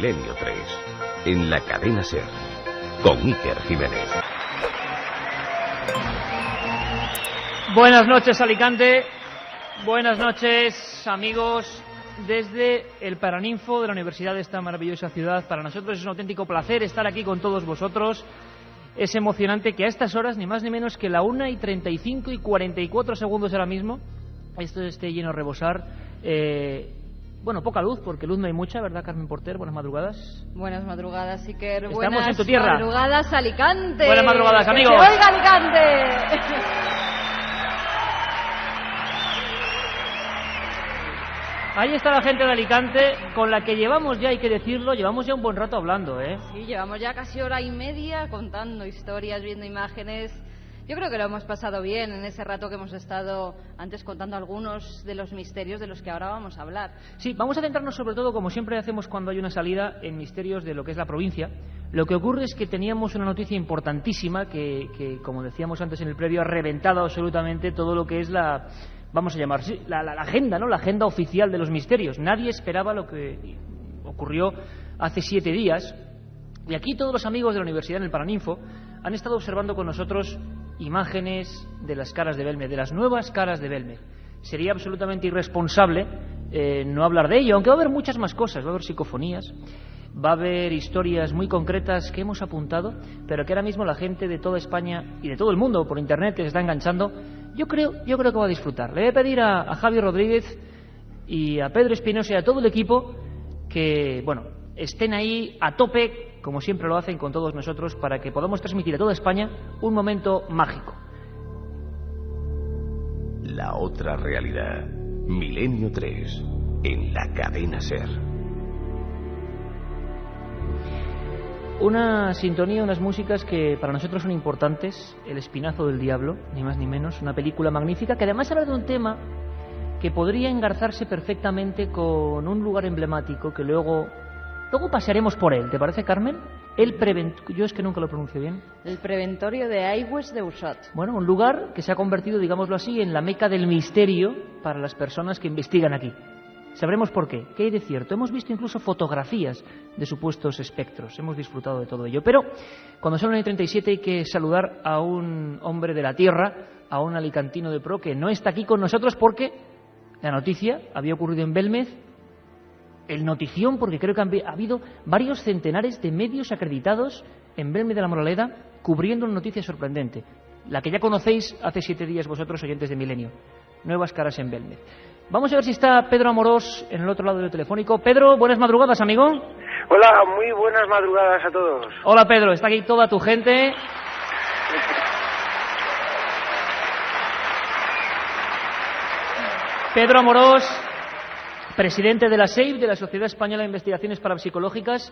Milenio 3, en la cadena SER, con Iker Jiménez. Buenas noches, Alicante. Buenas noches, amigos, desde el Paraninfo de la Universidad de esta maravillosa ciudad. Para nosotros es un auténtico placer estar aquí con todos vosotros. Es emocionante que a estas horas, ni más ni menos que la 1:35 y 44 segundos ahora mismo, esto esté lleno a rebosar. Bueno, poca luz, porque luz no hay mucha, ¿verdad, Carmen Porter? Buenas madrugadas. Buenas madrugadas, Iker. Estamos en tu tierra. Buenas madrugadas, Alicante. Buenas madrugadas, amigos. ¡Que se oiga, Alicante! Ahí está la gente de Alicante, con la que llevamos ya, hay que decirlo, llevamos ya un buen rato hablando, ¿eh? Sí, llevamos ya casi hora y media contando historias, viendo imágenes. Yo creo que lo hemos pasado bien en ese rato que hemos estado antes contando algunos de los misterios de los que ahora vamos a hablar. Sí, vamos a centrarnos sobre todo, como siempre hacemos cuando hay una salida, en misterios de lo que es la provincia. Lo que ocurre es que teníamos una noticia importantísima que como decíamos antes en el previo, ha reventado absolutamente todo lo que es la... vamos a llamar, sí, la agenda, ¿no? La agenda oficial de los misterios. Nadie esperaba lo que ocurrió hace 7 días. Y aquí todos los amigos de la universidad en el Paraninfo han estado observando con nosotros imágenes de las caras de Belmez, de las nuevas caras de Belmez. Sería absolutamente irresponsable no hablar de ello, aunque va a haber muchas más cosas. Va a haber psicofonías, va a haber historias muy concretas que hemos apuntado, pero que ahora mismo la gente de toda España y de todo el mundo por internet que se está enganchando, yo creo que va a disfrutar. Le voy a pedir a Javi Rodríguez y a Pedro Espinosa y a todo el equipo que, bueno, estén ahí a tope, como siempre lo hacen con todos nosotros, para que podamos transmitir a toda España un momento mágico. La otra realidad, Milenio 3, en la cadena SER. Una sintonía, unas músicas que para nosotros son importantes. El Espinazo del Diablo, ni más ni menos, una película magnífica que además habla de un tema que podría engarzarse perfectamente con un lugar emblemático que luego pasaremos por él. ¿Te parece, Carmen? Yo es que nunca lo pronuncio bien. El Preventorio de Aigües de Usot. Bueno, un lugar que se ha convertido, digámoslo así, en la meca del misterio para las personas que investigan aquí. Sabremos por qué. ¿Qué hay de cierto? Hemos visto incluso fotografías de supuestos espectros. Hemos disfrutado de todo ello. Pero cuando son las 9:37 hay que saludar a un hombre de la tierra, a un alicantino de pro que no está aquí con nosotros porque la noticia había ocurrido en Belmez. El notición, porque creo que ha habido varios centenares de medios acreditados en Belmez de la Moraleda cubriendo una noticia sorprendente. La que ya conocéis hace 7 días vosotros, oyentes de Milenio. Nuevas caras en Belmez. Vamos a ver si está Pedro Amorós en el otro lado del telefónico. Pedro, buenas madrugadas, amigo. Hola, muy buenas madrugadas a todos. Hola, Pedro, está aquí toda tu gente. Pedro Amorós, presidente de la SEIP, de la Sociedad Española de Investigaciones Parapsicológicas,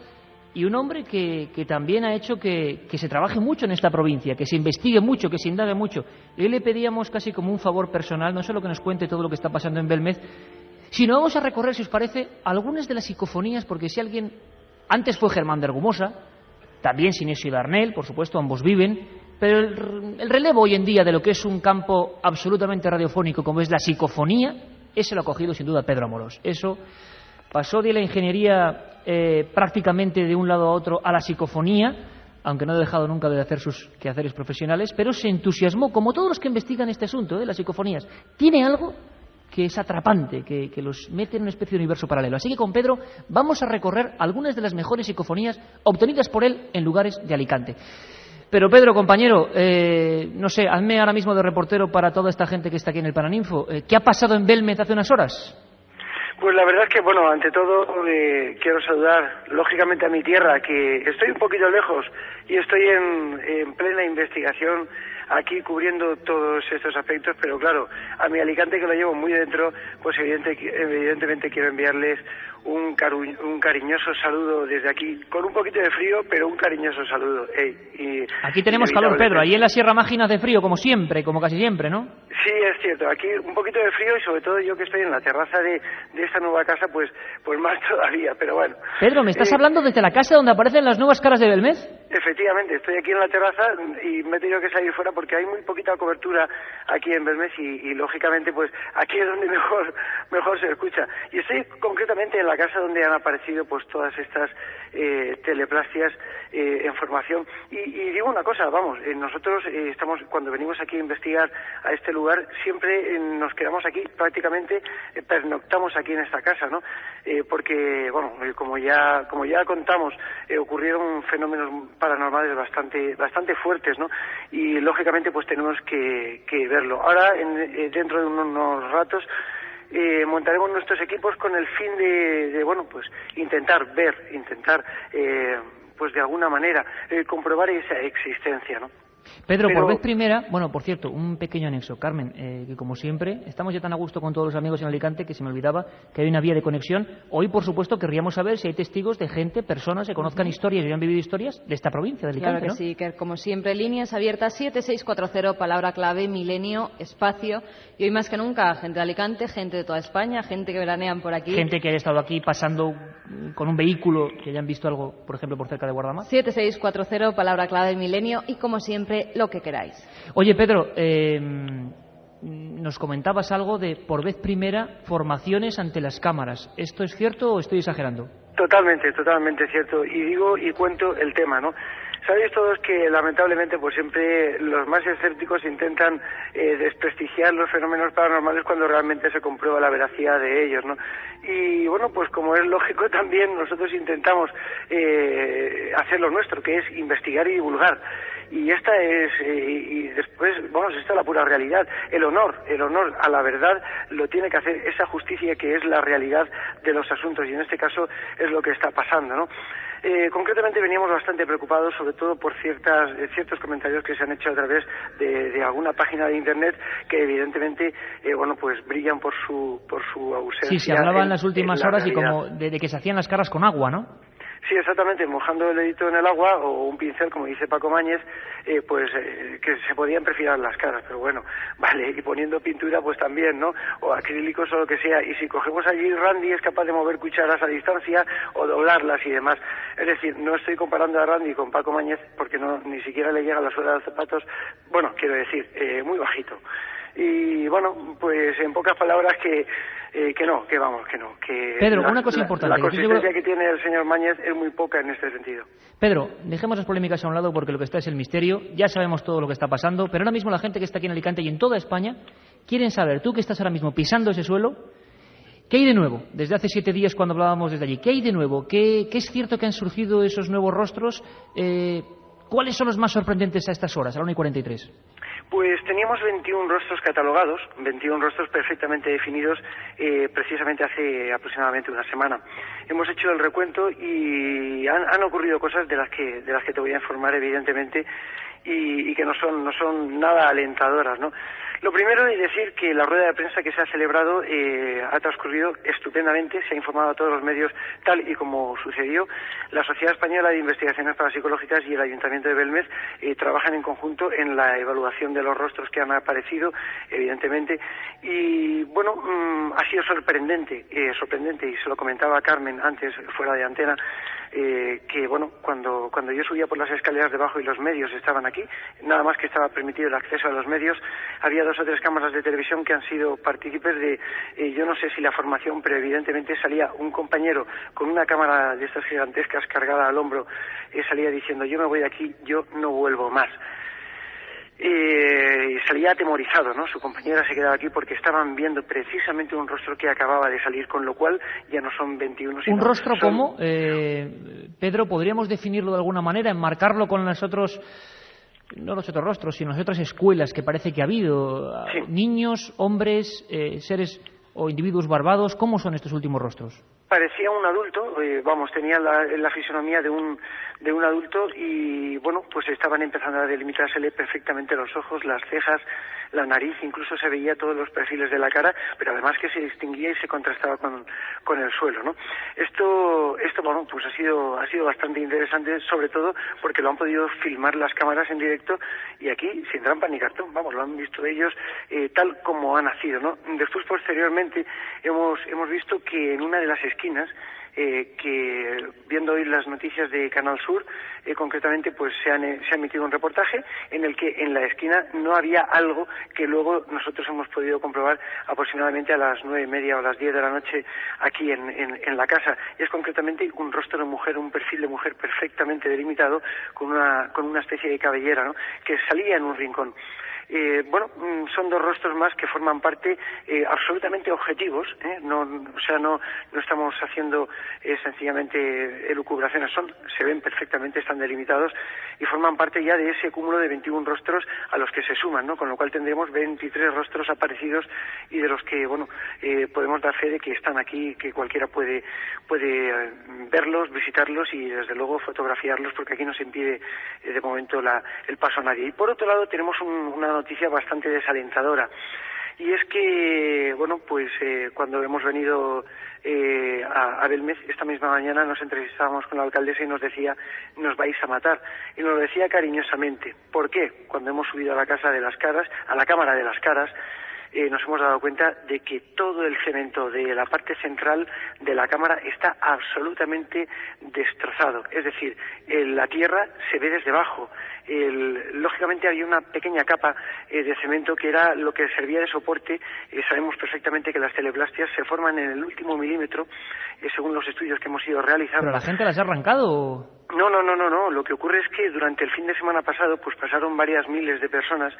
y un hombre que también ha hecho que se trabaje mucho en esta provincia, que se investigue mucho, que se indague mucho. Y hoy le pedíamos casi como un favor personal, no solo que nos cuente todo lo que está pasando en Belmez, sino vamos a recorrer, si os parece, algunas de las psicofonías, porque si alguien... Antes fue Germán de Argumosa, también Sinesio Darnell, por supuesto, ambos viven, pero el relevo hoy en día de lo que es un campo absolutamente radiofónico como es la psicofonía, ese lo ha cogido sin duda Pedro Amorós. Eso pasó de la ingeniería prácticamente de un lado a otro a la psicofonía, aunque no ha dejado nunca de hacer sus quehaceres profesionales, pero se entusiasmó, como todos los que investigan este asunto, las psicofonías. Tiene algo que es atrapante, que los mete en una especie de universo paralelo. Así que con Pedro vamos a recorrer algunas de las mejores psicofonías obtenidas por él en lugares de Alicante. Pero Pedro, compañero, no sé, hazme ahora mismo de reportero para toda esta gente que está aquí en el Paraninfo. ¿Qué ha pasado en Belmez hace unas horas? Pues la verdad es que, bueno, ante todo quiero saludar lógicamente a mi tierra, que estoy un poquito lejos y estoy en plena investigación aquí cubriendo todos estos aspectos, pero claro, a mi Alicante, que lo llevo muy dentro, pues evidentemente quiero enviarles un cariñoso saludo desde aquí, con un poquito de frío, pero un cariñoso saludo. Aquí tenemos calor, Pedro, ahí en la Sierra Mágina hace frío, como siempre, como casi siempre, ¿no? Sí, es cierto. Aquí un poquito de frío y sobre todo yo que estoy en la terraza de esta nueva casa, pues más todavía, pero bueno. Pedro, ¿me estás hablando desde la casa donde aparecen las nuevas caras de Belmez? Efectivamente, estoy aquí en la terraza y me he tenido que salir fuera porque hay muy poquita cobertura aquí en Belmez y lógicamente pues aquí es donde mejor se escucha. Y estoy concretamente en la casa donde han aparecido pues todas estas teleplastias en formación. Y digo una cosa, vamos, nosotros estamos, cuando venimos aquí a investigar a este lugar, siempre nos quedamos aquí, prácticamente pernoctamos aquí en esta casa, ¿no? Porque, bueno, como ya contamos, ocurrieron fenómenos paranormales bastante fuertes, ¿no? Y lógicamente pues tenemos que verlo. Ahora, dentro de unos ratos, montaremos nuestros equipos con el fin de bueno, pues intentar pues de alguna manera comprobar esa existencia, ¿no? Pedro, por vez primera, bueno, por cierto, un pequeño anexo, Carmen, que como siempre, estamos ya tan a gusto con todos los amigos en Alicante que se me olvidaba que hay una vía de conexión. Hoy, por supuesto, querríamos saber si hay testigos de gente, personas que conozcan historias y hayan vivido historias de esta provincia de Alicante, claro que ¿no? sí, que como siempre, líneas abiertas 7640, palabra clave, milenio, espacio, y hoy más que nunca, gente de Alicante, gente de toda España, gente que veranean por aquí. Gente que haya estado aquí pasando con un vehículo, que hayan visto algo, por ejemplo, por cerca de Guardamar. 7640, palabra clave, milenio, y como siempre, lo que queráis. Oye, Pedro, nos comentabas algo de, por vez primera, formaciones ante las cámaras. ¿Esto es cierto o estoy exagerando? Totalmente cierto. Y digo y cuento el tema, ¿no? Sabéis todos que lamentablemente pues siempre los más escépticos intentan desprestigiar los fenómenos paranormales cuando realmente se comprueba la veracidad de ellos, ¿no? Y bueno, pues como es lógico también nosotros intentamos hacer lo nuestro, que es investigar y divulgar. Y esta es, y después, vamos, esta es la pura realidad. El honor a la verdad lo tiene que hacer esa justicia que es la realidad de los asuntos, y en este caso es lo que está pasando, ¿no? Concretamente veníamos bastante preocupados, sobre todo por ciertos comentarios que se han hecho a través de alguna página de internet que evidentemente, bueno, pues brillan por su ausencia. Sí, se hablaba en las últimas horas realidad. y como de que se hacían las caras con agua, ¿no? Sí, exactamente, mojando el dedito en el agua o un pincel, como dice Paco Mañez, que se podían perfilar las caras, pero bueno, vale, y poniendo pintura pues también, ¿no? O acrílicos o lo que sea, y si cogemos allí, Randy es capaz de mover cucharas a distancia o doblarlas y demás. Es decir, no estoy comparando a Randy con Paco Mañez porque ni siquiera le llega la suela de los zapatos, bueno, quiero decir, muy bajito. Y bueno, pues en pocas palabras que no. Pedro, una cosa importante. La consistencia que tiene el señor Mañez es muy poca en este sentido. Pedro, dejemos las polémicas a un lado porque lo que está es el misterio. Ya sabemos todo lo que está pasando, pero ahora mismo la gente que está aquí en Alicante y en toda España quieren saber, tú que estás ahora mismo pisando ese suelo, ¿qué hay de nuevo? Desde hace 7 días cuando hablábamos desde allí, ¿qué hay de nuevo? ¿Qué es cierto que han surgido esos nuevos rostros? ¿Cuáles son los más sorprendentes a estas horas, a la 1:43? Pues teníamos 21 rostros catalogados, 21 rostros perfectamente definidos precisamente hace aproximadamente una semana. Hemos hecho el recuento y han ocurrido cosas de las que te voy a informar evidentemente y que no son nada alentadoras, ¿no? Lo primero es decir que la rueda de prensa que se ha celebrado ha transcurrido estupendamente, se ha informado a todos los medios tal y como sucedió. La Sociedad Española de Investigaciones Parapsicológicas y el Ayuntamiento de Belmez trabajan en conjunto en la evaluación de los rostros que han aparecido, evidentemente, y bueno, ha sido sorprendente, y se lo comentaba Carmen antes, fuera de antena, que bueno, cuando yo subía por las escaleras debajo y los medios estaban aquí, nada más que estaba permitido el acceso a los medios, había 2 o 3 cámaras de televisión que han sido partícipes de, yo no sé si la formación, pero evidentemente salía un compañero con una cámara de estas gigantescas cargada al hombro, salía diciendo, yo me voy de aquí, yo no vuelvo más. Salía atemorizado, ¿no? Su compañera se quedaba aquí porque estaban viendo precisamente un rostro que acababa de salir, con lo cual ya no son 21, sino... ¿Un rostro cómo? Pedro, ¿podríamos definirlo de alguna manera, enmarcarlo con los otros, no los otros rostros, sino las otras escuelas que parece que ha habido? Sí. Niños, hombres, seres o individuos barbados, ¿cómo son estos últimos rostros? Parecía un adulto, tenía la fisonomía de un adulto y, bueno, pues estaban empezando a delimitársele perfectamente los ojos, las cejas, la nariz, incluso se veía todos los perfiles de la cara, pero además que se distinguía y se contrastaba con el suelo, ¿no? Esto bueno, pues ha sido bastante interesante, sobre todo porque lo han podido filmar las cámaras en directo y aquí sin trampa ni cartón, vamos, lo han visto ellos tal como ha nacido, ¿no? Después, posteriormente, hemos visto que en una de las esquinas, que viendo hoy las noticias de Canal Sur, concretamente pues se ha emitido un reportaje en el que en la esquina no había algo que luego nosotros hemos podido comprobar aproximadamente a las 9:30 o las 10 de la noche aquí en la casa. Es concretamente un rostro de mujer, un perfil de mujer perfectamente delimitado con una especie de cabellera, ¿no?, que salía en un rincón. Bueno, son dos rostros más que forman parte absolutamente objetivos, no estamos haciendo sencillamente elucubraciones, se ven perfectamente, están delimitados y forman parte ya de ese cúmulo de 21 rostros a los que se suman, ¿no? Con lo cual tendremos 23 rostros aparecidos y de los que, bueno, podemos dar fe de que están aquí, que cualquiera puede verlos, visitarlos y desde luego fotografiarlos, porque aquí no se impide de momento el paso a nadie. Y por otro lado tenemos una noticia bastante desalentadora, y es que, bueno, pues cuando hemos venido a Belmez esta misma mañana nos entrevistábamos con la alcaldesa y nos decía: nos vais a matar, y nos lo decía cariñosamente. ¿Por qué? Cuando hemos subido a la Cámara de las Caras, nos hemos dado cuenta de que todo el cemento de la parte central de la cámara está absolutamente destrozado. Es decir, la tierra se ve desde abajo. Lógicamente había una pequeña capa de cemento que era lo que servía de soporte. Sabemos perfectamente que las teleplastias se forman en el último milímetro, según los estudios que hemos ido realizando. ¿Pero la gente las ha arrancado? No. Lo que ocurre es que durante el fin de semana pasado pues pasaron varias miles de personas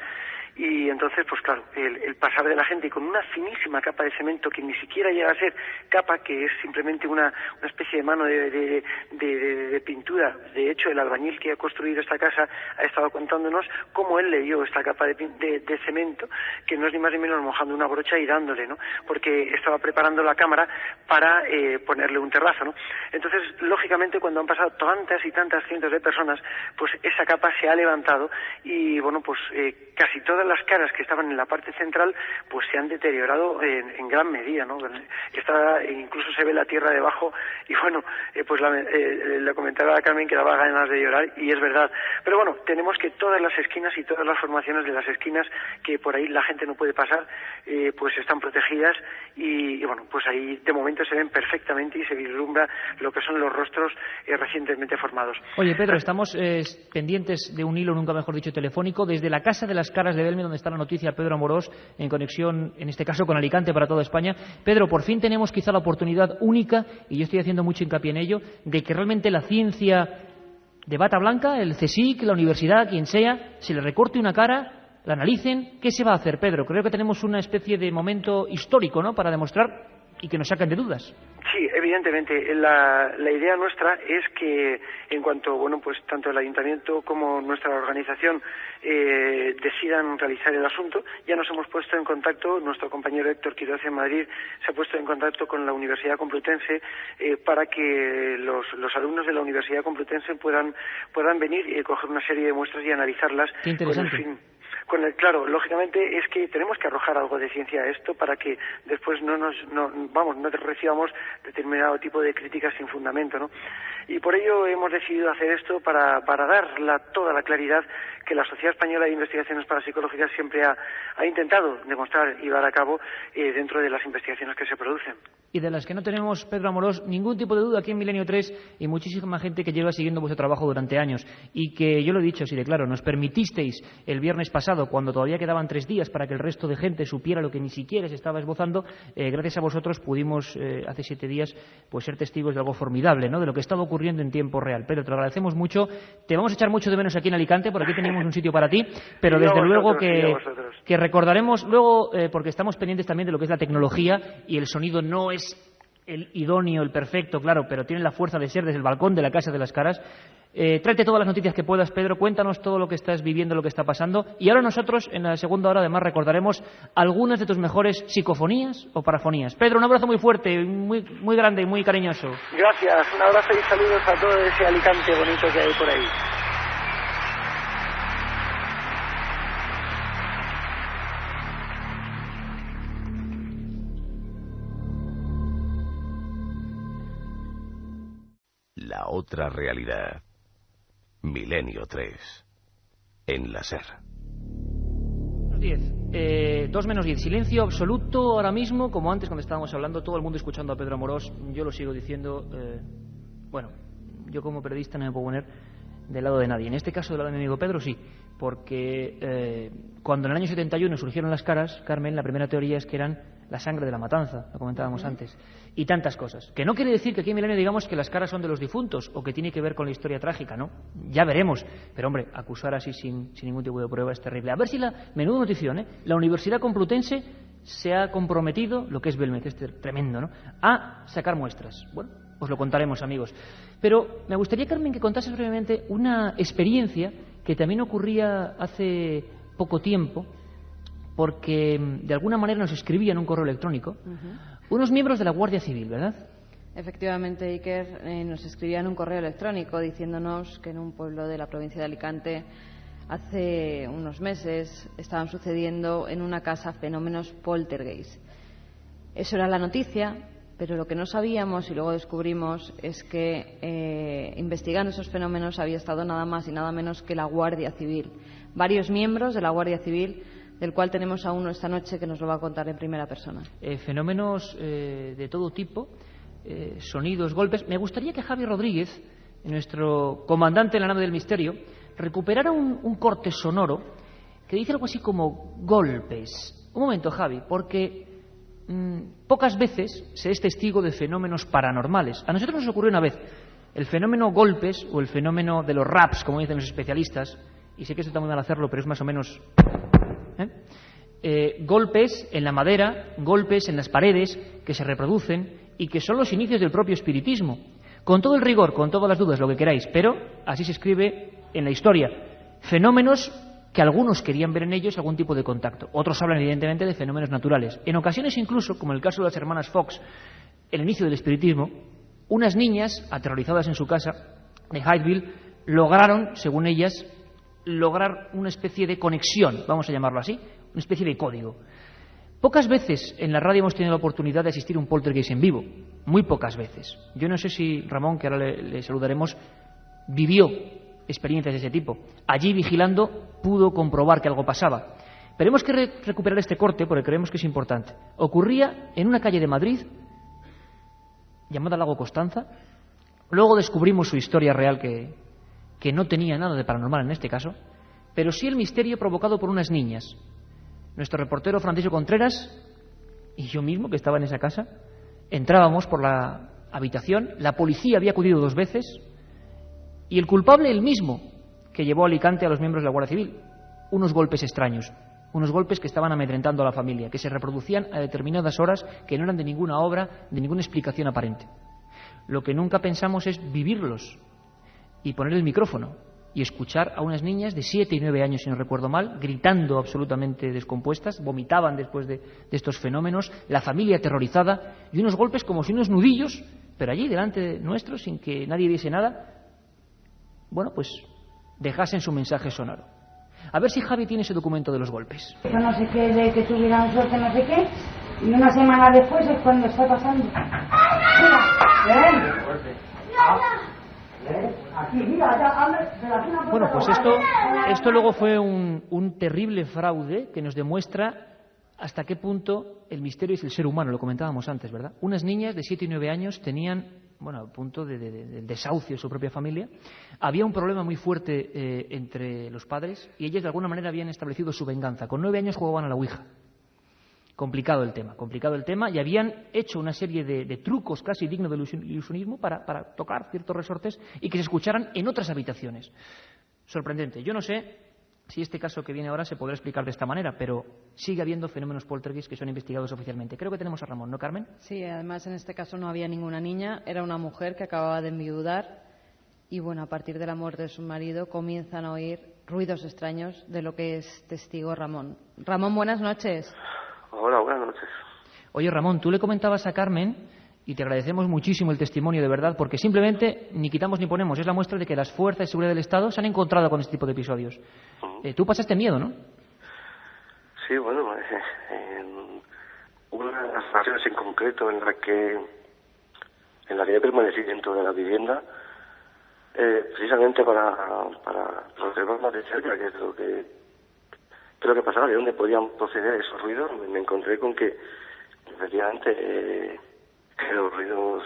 y entonces, pues claro, el pasar de la gente con una finísima capa de cemento que ni siquiera llega a ser capa, que es simplemente una especie de mano de pintura. De hecho, el albañil que ha construido esta casa ha estado contándonos cómo él le dio esta capa de cemento, que no es ni más ni menos mojando una brocha y dándole, ¿no? Porque estaba preparando la cámara para ponerle un terrazo, ¿no? Entonces, lógicamente, cuando han pasado tantas y tantas cientos de personas, pues esa capa se ha levantado y, bueno, pues casi todas las caras que estaban en la parte central pues se han deteriorado en gran medida, ¿no? Incluso se ve la tierra debajo y, bueno, pues le comentaba a Carmen que daba ganas de llorar, y es verdad. Pero bueno, tenemos que todas las esquinas y todas las formaciones de las esquinas que por ahí la gente no puede pasar, pues están protegidas y bueno, pues ahí de momento se ven perfectamente y se vislumbra lo que son los rostros recientemente formados. Oye, Pedro, estamos pendientes de un hilo, nunca mejor dicho, telefónico, desde la Casa de las Caras de Belmez, donde está la noticia, Pedro Amorós, en conexión, en este caso, con Alicante para toda España. Pedro, por fin tenemos quizá la oportunidad única, y yo estoy haciendo mucho hincapié en ello, de que realmente la ciencia de bata blanca, el CSIC, la universidad, quien sea, se le recorte una cara, la analicen. ¿Qué se va a hacer, Pedro? Creo que tenemos una especie de momento histórico, ¿no?, para demostrar y que nos saquen de dudas. Sí, evidentemente. La idea nuestra es que en cuanto, bueno, pues tanto el Ayuntamiento como nuestra organización decidan realizar el asunto, ya nos hemos puesto en contacto, nuestro compañero Héctor Quiroz en Madrid se ha puesto en contacto con la Universidad Complutense para que los alumnos de la Universidad Complutense puedan venir y coger una serie de muestras y analizarlas. Qué interesante. Claro, lógicamente es que tenemos que arrojar algo de ciencia a esto para que después no recibamos determinado tipo de críticas sin fundamento, ¿no? Y por ello hemos decidido hacer esto para dar toda la claridad que la Sociedad Española de Investigaciones Parapsicológicas siempre ha intentado demostrar y dar a cabo dentro de las investigaciones que se producen. Y de las que no tenemos, Pedro Amorós, ningún tipo de duda aquí en Milenio 3 y muchísima gente que lleva siguiendo vuestro trabajo durante años y que, yo lo he dicho así de claro, nos permitisteis el viernes pasado, cuando todavía quedaban 3 días para que el resto de gente supiera lo que ni siquiera se estaba esbozando, gracias a vosotros pudimos hace 7 días pues ser testigos de algo formidable, ¿no?, de lo que estaba ocurriendo en tiempo real. Pedro, te lo agradecemos mucho, te vamos a echar mucho de menos aquí en Alicante, por aquí tenemos un sitio para ti, pero desde luego que recordaremos luego, porque estamos pendientes también de lo que es la tecnología y el sonido no es el idóneo, el perfecto, claro, pero tiene la fuerza de ser desde el balcón de la Casa de las Caras. Tráete todas las noticias que puedas, Pedro, cuéntanos todo lo que estás viviendo, lo que está pasando, y ahora nosotros en la segunda hora además recordaremos algunas de tus mejores psicofonías o parafonías. Pedro, un abrazo muy fuerte, muy, muy grande y muy cariñoso. Gracias, un abrazo y saludos a todo ese Alicante bonito que hay por ahí. La otra realidad. Milenio 3. En la SER. 2 menos 10. Silencio absoluto ahora mismo, como antes cuando estábamos hablando, todo el mundo escuchando a Pedro Amorós. Yo lo sigo diciendo. Bueno, yo como periodista no me puedo poner del lado de nadie. En este caso, del lado de mi amigo Pedro, sí. Porque cuando en el año 71 surgieron las caras, Carmen, la primera teoría es que eran la sangre de la matanza, lo comentábamos antes, y tantas cosas. Que no quiere decir que aquí en Milenio digamos que las caras son de los difuntos o que tiene que ver con la historia trágica, ¿no? Ya veremos. Pero, hombre, acusar así sin ningún tipo de prueba es terrible. A ver si menudo notición, ¿eh? La Universidad Complutense se ha comprometido, lo que es Belmez, tremendo, ¿no?, a sacar muestras. Bueno, os lo contaremos, amigos. Pero me gustaría, Carmen, que contases brevemente una experiencia que también ocurría hace poco tiempo, porque de alguna manera nos escribían un correo electrónico unos miembros de la Guardia Civil, ¿verdad? Efectivamente, Iker, nos escribían un correo electrónico diciéndonos que en un pueblo de la provincia de Alicante hace unos meses estaban sucediendo en una casa fenómenos poltergeist. Eso era la noticia, pero lo que no sabíamos y luego descubrimos es que investigando esos fenómenos había estado nada más y nada menos que la Guardia Civil. Varios miembros de la Guardia Civil, del cual tenemos a uno esta noche que nos lo va a contar en primera persona. Fenómenos de todo tipo, sonidos, golpes. Me gustaría que Javi Rodríguez, nuestro comandante en la nave del misterio, recuperara un corte sonoro que dice algo así como golpes. Un momento, Javi, porque pocas veces se es testigo de fenómenos paranormales. A nosotros nos ocurrió una vez el fenómeno golpes o el fenómeno de los raps, como dicen los especialistas, y sé que eso está muy mal hacerlo, pero es más o menos... golpes en la madera, golpes en las paredes que se reproducen y que son los inicios del propio espiritismo. Con todo el rigor, con todas las dudas, lo que queráis, pero así se escribe en la historia. Fenómenos que algunos querían ver en ellos algún tipo de contacto. Otros hablan, evidentemente, de fenómenos naturales. En ocasiones, incluso, como en el caso de las hermanas Fox, el inicio del espiritismo, unas niñas, aterrorizadas en su casa de Hydeville, lograron, según ellas, lograr una especie de conexión, vamos a llamarlo así, una especie de código. Pocas veces en la radio hemos tenido la oportunidad de asistir a un poltergeist en vivo, muy pocas veces. Yo no sé si Ramón, que ahora le saludaremos, vivió experiencias de ese tipo. Allí, vigilando, pudo comprobar que algo pasaba. Pero hemos que recuperar este corte porque creemos que es importante. Ocurría en una calle de Madrid llamada Lago Constanza. Luego descubrimos su historia real, que no tenía nada de paranormal en este caso, pero sí el misterio provocado por unas niñas. Nuestro reportero Francisco Contreras y yo mismo, que estaba en esa casa, entrábamos por la habitación, la policía había acudido 2 veces y el culpable el mismo que llevó a Alicante a los miembros de la Guardia Civil. Unos golpes extraños, unos golpes que estaban amedrentando a la familia, que se reproducían a determinadas horas, que no eran de ninguna obra, de ninguna explicación aparente. Lo que nunca pensamos es vivirlos y poner el micrófono y escuchar a unas niñas de 7 y 9 años, si no recuerdo mal, gritando absolutamente descompuestas, vomitaban después de estos fenómenos, la familia aterrorizada y unos golpes como si unos nudillos, pero allí delante de nuestro, sin que nadie viese nada, bueno, pues dejasen su mensaje sonoro. A ver si Javi tiene ese documento de los golpes. Yo no sé qué, de que tuvieran suerte, no sé qué, y una semana después es cuando está pasando. Mira, Bueno, pues esto luego fue un terrible fraude que nos demuestra hasta qué punto el misterio es el ser humano, lo comentábamos antes, ¿verdad? Unas niñas de 7 y 9 años tenían, bueno, a punto del desahucio de su propia familia. Había un problema muy fuerte entre los padres y ellas de alguna manera habían establecido su venganza. Con 9 años jugaban a la Ouija. Complicado el tema, y habían hecho una serie de trucos casi dignos del ilusionismo para tocar ciertos resortes y que se escucharan en otras habitaciones. Sorprendente. Yo no sé si este caso que viene ahora se podrá explicar de esta manera, pero sigue habiendo fenómenos poltergeist que son investigados oficialmente. Creo que tenemos a Ramón, ¿no, Carmen? Sí, además en este caso no había ninguna niña, era una mujer que acababa de enviudar y bueno, a partir de la muerte de su marido comienzan a oír ruidos extraños de lo que es testigo Ramón. Ramón, buenas noches. Hola, buenas noches. Oye, Ramón, tú le comentabas a Carmen, y te agradecemos muchísimo el testimonio, de verdad, porque simplemente ni quitamos ni ponemos. Es la muestra de que las fuerzas de seguridad del Estado se han encontrado con este tipo de episodios. Tú pasaste miedo, ¿no? Sí, bueno, en una de las ocasiones en concreto en la que yo permanecí dentro de la vivienda, precisamente para observar más de cerca qué es lo que pasaba, de dónde podían proceder esos ruidos. Me encontré con que efectivamente los ruidos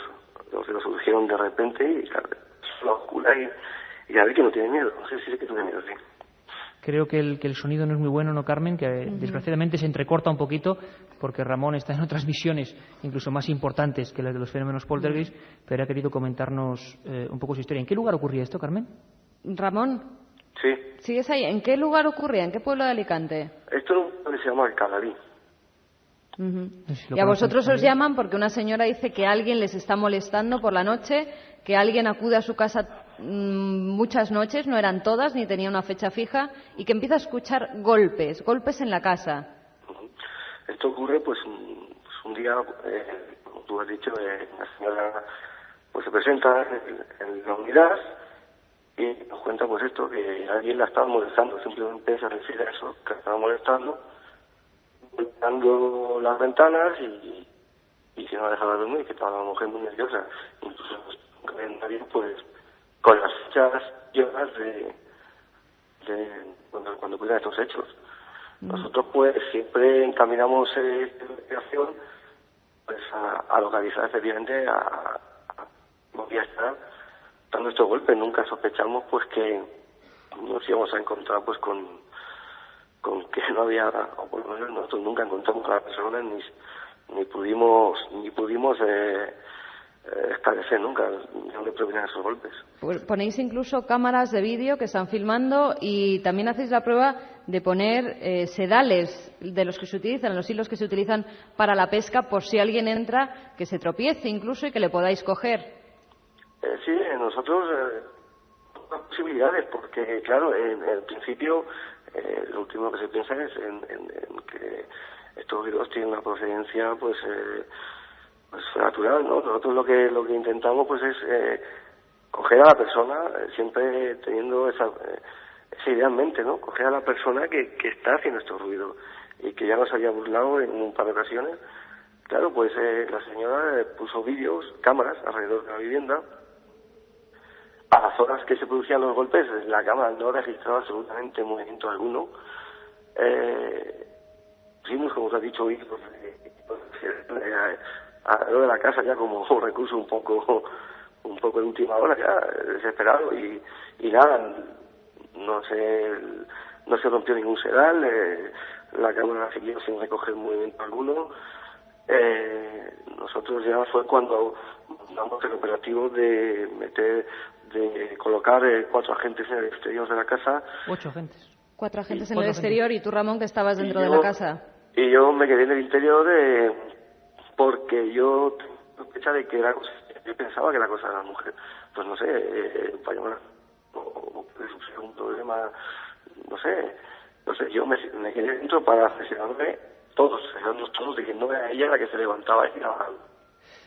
surgieron de repente y claro, la oscura y a ver que no tiene miedo. No sé si es que tiene miedo, sí. Creo que el sonido no es muy bueno, ¿no, Carmen? Que desgraciadamente se entrecorta un poquito porque Ramón está en otras misiones, incluso más importantes que las de los fenómenos poltergeist, pero ha querido comentarnos un poco su historia. ¿En qué lugar ocurría esto, Carmen? Ramón. Sí. ¿Sigues ahí? ¿En qué lugar ocurría? ¿En qué pueblo de Alicante? Esto es un pueblo que se llama Alcalalí. No sé si lo Y a vosotros conocen os llaman porque una señora dice que alguien les está molestando por la noche, que alguien acude a su casa muchas noches, no eran todas, ni tenía una fecha fija, y que empieza a escuchar golpes en la casa. Esto ocurre pues un día, como tú has dicho, la señora pues se presenta en la unidad y nos cuenta pues esto, que alguien la estaba molestando, simplemente se refiere a eso, que la estaba molestando, golpeando las ventanas y que no dejaba dormir, que estaba la mujer muy nerviosa, incluso los calendarios pues con las fechas y horas de cuando ocurren estos hechos. Nosotros pues siempre encaminamos esta investigación pues a localizar efectivamente a podía estar dando estos golpes. Nunca sospechamos pues que nos íbamos a encontrar pues con que no había, o por lo menos nosotros nunca encontramos a la persona ni pudimos esclarecer nunca de dónde provenían esos golpes. Ponéis incluso cámaras de vídeo que están filmando y también hacéis la prueba de poner sedales de los que se utilizan, los hilos que se utilizan para la pesca, por si alguien entra, que se tropiece incluso y que le podáis coger. Sí, nosotros posibilidades, porque claro, en principio lo último que se piensa es en que estos ruidos tienen una procedencia pues natural, ¿no? Nosotros lo que intentamos pues es coger a la persona, siempre teniendo esa idea en mente, ¿no? Coger a la persona que está haciendo estos ruidos y que ya nos había burlado en un par de ocasiones. Claro, pues la señora puso vídeos, cámaras alrededor de la vivienda. A las horas que se producían los golpes, la cámara no registraba absolutamente movimiento alguno. Pusimos, como os ha dicho, a lo de la casa ya como recurso un poco de última hora, ya desesperado, y nada, no se rompió ningún sedal, la cámara siguió sin recoger movimiento alguno. Nosotros ya fue cuando damos el operativo de colocar 4 agentes en el exterior de la casa. 8 agentes. 4 agentes en el exterior y tú, Ramón, que estabas dentro de la casa. Y yo me quedé en el interior porque yo sospecha de que yo pensaba que la cosa de la mujer, pues no sé, para llamar o puede surgir un problema, no sé, yo me quedé dentro para asesorarme todos de que no era ella la que se levantaba y daba algo.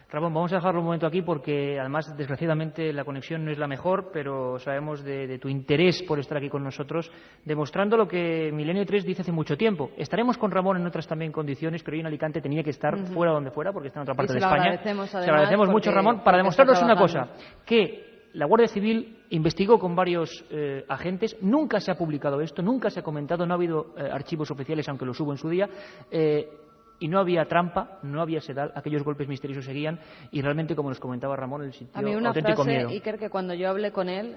Ramón, vamos a dejarlo un momento aquí porque además, desgraciadamente, la conexión no es la mejor, pero sabemos de tu interés por estar aquí con nosotros, demostrando lo que Milenio 3 dice hace mucho tiempo. Estaremos con Ramón en otras también condiciones, pero hoy en Alicante tenía que estar fuera donde fuera, porque está en otra parte de España. Se lo agradecemos mucho, Ramón, para demostrarnos una cosa, que la Guardia Civil investigó con varios agentes, nunca se ha publicado esto, nunca se ha comentado, no ha habido archivos oficiales, aunque los hubo en su día, y no había trampa, no había sedal, aquellos golpes misteriosos seguían y realmente, como nos comentaba Ramón, el sitio auténtico miedo. A mí una frase, Iker, que cuando yo hablé con él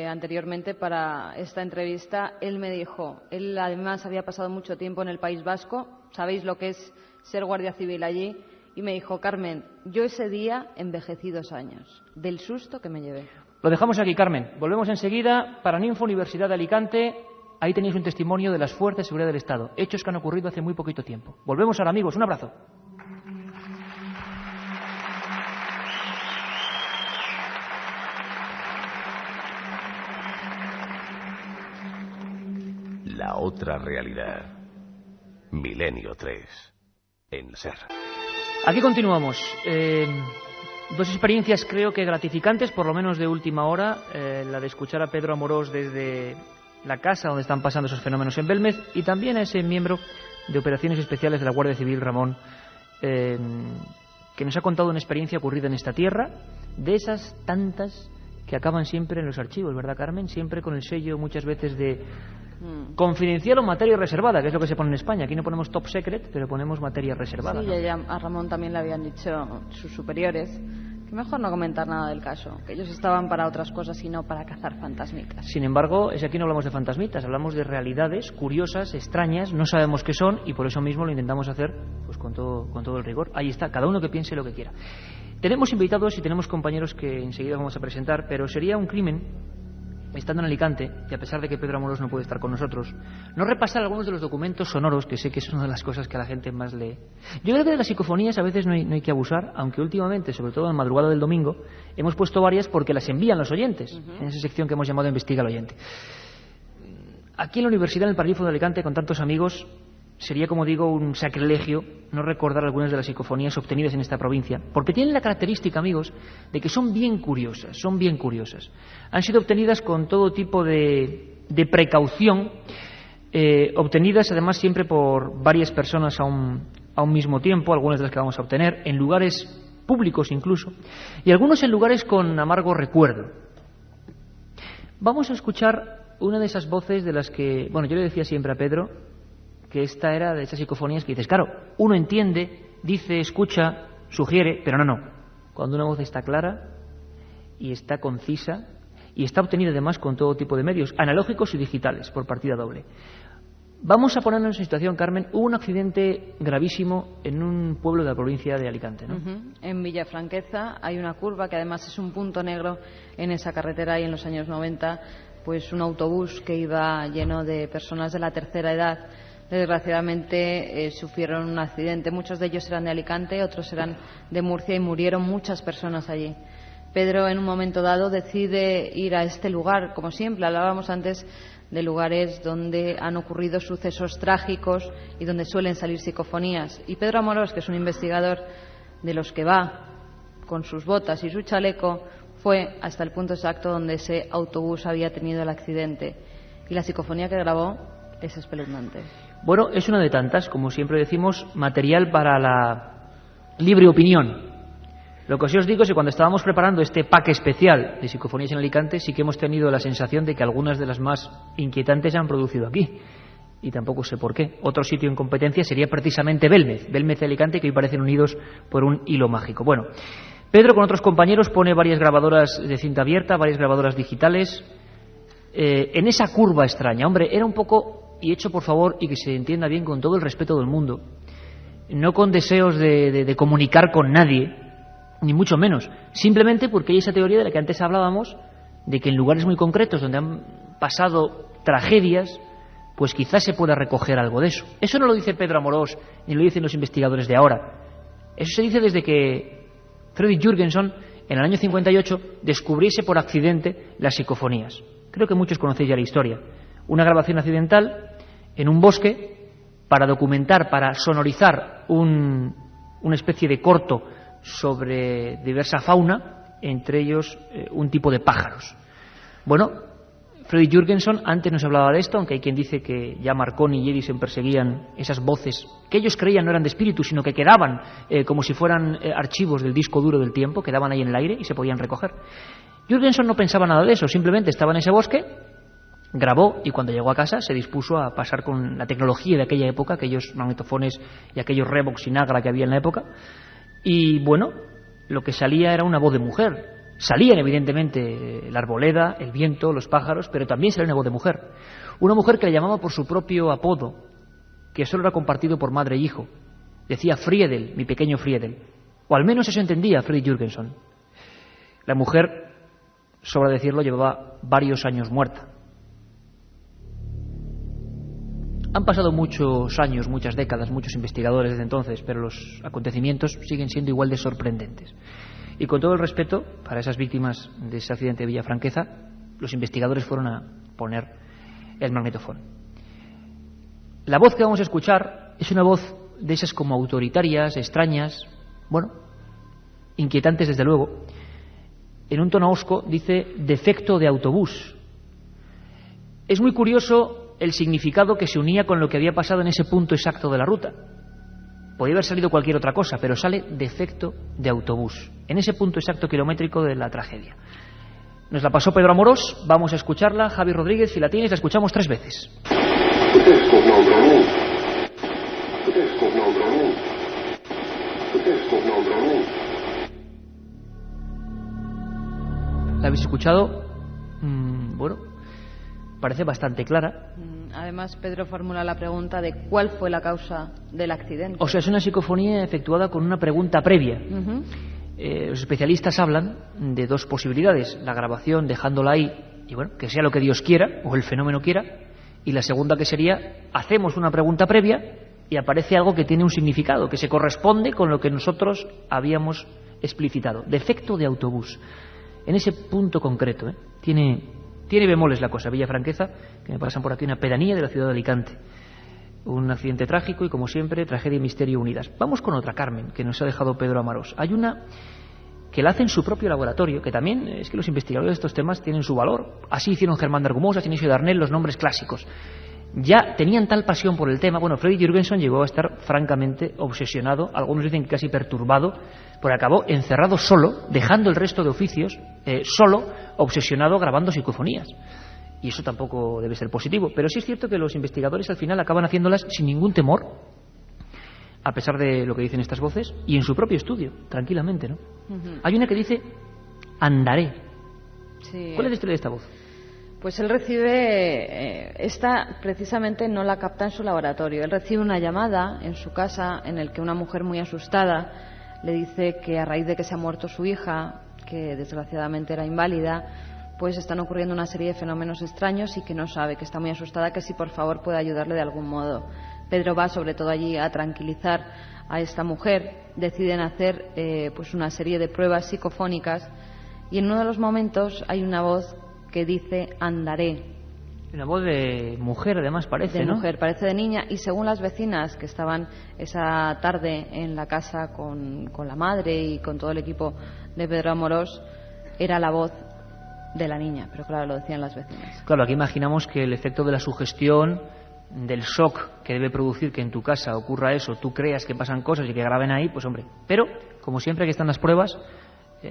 anteriormente para esta entrevista, él me dijo, él además había pasado mucho tiempo en el País Vasco, sabéis lo que es ser guardia civil allí, y me dijo, Carmen, yo ese día envejecí 2 años, del susto que me llevé. Lo dejamos aquí, Carmen. Volvemos enseguida para Ninfo, Universidad de Alicante. Ahí tenéis un testimonio de las fuerzas de seguridad del Estado, hechos que han ocurrido hace muy poquito tiempo. Volvemos ahora, amigos. Un abrazo. La otra realidad. Milenio 3. En SER. Aquí continuamos. 2 experiencias creo que gratificantes, por lo menos de última hora. La de escuchar a Pedro Amorós desde la casa donde están pasando esos fenómenos en Belmez, y también a ese miembro de operaciones especiales de la Guardia Civil, Ramón, que nos ha contado una experiencia ocurrida en esta tierra, de esas tantas que acaban siempre en los archivos, ¿verdad, Carmen? Siempre con el sello muchas veces de confidencial o materia reservada, que es lo que se pone en España. Aquí no ponemos top secret, pero ponemos materia reservada. Sí, ¿no? y a Ramón también le habían dicho sus superiores que mejor no comentar nada del caso, que ellos estaban para otras cosas y no para cazar fantasmitas. Sin embargo, aquí no hablamos de fantasmitas, hablamos de realidades curiosas, extrañas, no sabemos qué son y por eso mismo lo intentamos hacer pues con todo el rigor. Ahí está, cada uno que piense lo que quiera. Tenemos invitados y tenemos compañeros que enseguida vamos a presentar, pero sería un crimen, estando en Alicante, y a pesar de que Pedro Amorós no puede estar con nosotros, no repasar algunos de los documentos sonoros, que sé que es una de las cosas que a la gente más lee. Yo creo que de las psicofonías a veces no hay que abusar, aunque últimamente, sobre todo en madrugada del domingo, hemos puesto varias porque las envían los oyentes, en esa sección que hemos llamado Investiga al Oyente. Aquí en la Universidad, en el Paraninfo de Alicante, con tantos amigos, sería, como digo, un sacrilegio no recordar algunas de las psicofonías obtenidas en esta provincia, porque tienen la característica, amigos, de que son bien curiosas, Han sido obtenidas con todo tipo de precaución, obtenidas además siempre por varias personas a un mismo tiempo, algunas de las que vamos a obtener, en lugares públicos incluso, y algunos en lugares con amargo recuerdo. Vamos a escuchar una de esas voces de las que, bueno, yo le decía siempre a Pedro que esta era de esas psicofonías que dices, claro, uno entiende, dice, escucha, sugiere, pero no. Cuando una voz está clara y está concisa y está obtenida además con todo tipo de medios, analógicos y digitales, por partida doble. Vamos a ponernos en situación, Carmen. Hubo un accidente gravísimo en un pueblo de la provincia de Alicante, ¿no? En Villafranqueza hay una curva que además es un punto negro en esa carretera, y en los años 90, pues un autobús que iba lleno de personas de la tercera edad, desgraciadamente sufrieron un accidente. Muchos de ellos eran de Alicante, otros eran de Murcia, y murieron muchas personas allí. Pedro, en un momento dado, decide ir a este lugar, como siempre. Hablábamos antes de lugares donde han ocurrido sucesos trágicos y donde suelen salir psicofonías. Y Pedro Amorós, que es un investigador de los que va con sus botas y su chaleco, fue hasta el punto exacto donde ese autobús había tenido el accidente. Y la psicofonía que grabó es espeluznante. Bueno, es una de tantas, como siempre decimos, material para la libre opinión. Lo que sí os digo es que cuando estábamos preparando este pack especial de psicofonías en Alicante, sí que hemos tenido la sensación de que algunas de las más inquietantes se han producido aquí. Y tampoco sé por qué. Otro sitio en competencia sería precisamente Belmez y Alicante, que hoy parecen unidos por un hilo mágico. Bueno, Pedro con otros compañeros pone varias grabadoras de cinta abierta, varias grabadoras digitales, en esa curva extraña. Hombre, era un poco... Y hecho, por favor, y que se entienda bien, con todo el respeto del mundo, no con deseos de comunicar con nadie, ni mucho menos, simplemente porque hay esa teoría de la que antes hablábamos, de que en lugares muy concretos donde han pasado tragedias, pues quizás se pueda recoger algo de eso. Eso no lo dice Pedro Amorós, ni lo dicen los investigadores de ahora. Eso se dice desde que Fredrik Jürgenson, en el año 58, descubriese por accidente las psicofonías. Creo que muchos conocéis ya la historia. Una grabación accidental en un bosque para documentar, para sonorizar una especie de corto sobre diversa fauna, entre ellos un tipo de pájaros. Bueno, Fredrik Jürgenson antes nos hablaba de esto, aunque hay quien dice que ya Marconi y Edison perseguían esas voces que ellos creían no eran de espíritu, sino que quedaban como si fueran archivos del disco duro del tiempo, quedaban ahí en el aire y se podían recoger. Jürgenson no pensaba nada de eso, simplemente estaba en ese bosque, grabó, y cuando llegó a casa se dispuso a pasar con la tecnología de aquella época, aquellos magnetofones y aquellos Revox y Nagra que había en la época, y bueno, lo que salía era una voz de mujer. Salían evidentemente la arboleda, el viento, los pájaros, pero también salía una voz de mujer. Una mujer que le llamaba por su propio apodo, que solo era compartido por madre e hijo. Decía Friedel, mi pequeño Friedel. O al menos eso entendía Fredrik Jürgenson. La mujer, sobra decirlo, llevaba varios años muerta. Han pasado muchos años, muchas décadas, muchos investigadores desde entonces, pero los acontecimientos siguen siendo igual de sorprendentes. Y con todo el respeto para esas víctimas de ese accidente de Villafranqueza, los investigadores fueron a poner el magnetofón. La voz que vamos a escuchar es una voz de esas como autoritarias, extrañas, bueno, inquietantes desde luego. En un tono hosco dice defecto de autobús. Es muy curioso el significado que se unía con lo que había pasado en ese punto exacto de la ruta. Podría haber salido cualquier otra cosa, pero sale defecto de autobús, en ese punto exacto kilométrico de la tragedia. Nos la pasó Pedro Amorós, vamos a escucharla. Javi Rodríguez, si la tienes, la escuchamos 3 veces. ¿La habéis escuchado? Bueno, parece bastante clara. Además, Pedro formula la pregunta de cuál fue la causa del accidente. O sea, es una psicofonía efectuada con una pregunta previa. Los especialistas hablan de 2 posibilidades: la grabación dejándola ahí y bueno, que sea lo que Dios quiera o el fenómeno quiera, y la segunda, que sería hacemos una pregunta previa y aparece algo que tiene un significado, que se corresponde con lo que nosotros habíamos explicitado. Defecto de autobús. En ese punto concreto, tiene bemoles la cosa. Villa Franqueza, que me pasan por aquí, una pedanía de la ciudad de Alicante. Un accidente trágico y, como siempre, tragedia y misterio unidas. Vamos con otra, Carmen, que nos ha dejado Pedro Amorós. Hay una que la hace en su propio laboratorio, que también es que los investigadores de estos temas tienen su valor. Así hicieron Germán de Argumosa, Sinesio de Arnel, los nombres clásicos. Ya tenían tal pasión por el tema. Bueno, Freddy Jürgensen llegó a estar francamente obsesionado, algunos dicen que casi perturbado, porque acabó encerrado solo, dejando el resto de oficios, solo, obsesionado, grabando psicofonías. Y eso tampoco debe ser positivo. Pero sí es cierto que los investigadores al final acaban haciéndolas sin ningún temor, a pesar de lo que dicen estas voces, y en su propio estudio, tranquilamente, ¿no? Hay una que dice, andaré. Sí. ¿Cuál es la historia de esta voz? Pues él recibe, esta precisamente no la capta en su laboratorio. Él recibe una llamada en su casa en el que una mujer muy asustada le dice que a raíz de que se ha muerto su hija, que desgraciadamente era inválida, pues están ocurriendo una serie de fenómenos extraños y que no sabe, que está muy asustada, que si por favor puede ayudarle de algún modo. Pedro va sobre todo allí a tranquilizar a esta mujer. Deciden hacer pues una serie de pruebas psicofónicas y en uno de los momentos hay una voz que dice andaré. Una voz de mujer, además, parece, de ¿no? mujer, parece de niña, y según las vecinas que estaban esa tarde en la casa con la madre y con todo el equipo de Pedro Amorós, era la voz de la niña, pero claro, lo decían las vecinas. Claro, aquí imaginamos que el efecto de la sugestión, del shock que debe producir que en tu casa ocurra eso, tú creas que pasan cosas y que graben ahí, pues hombre. Pero, como siempre, aquí están las pruebas,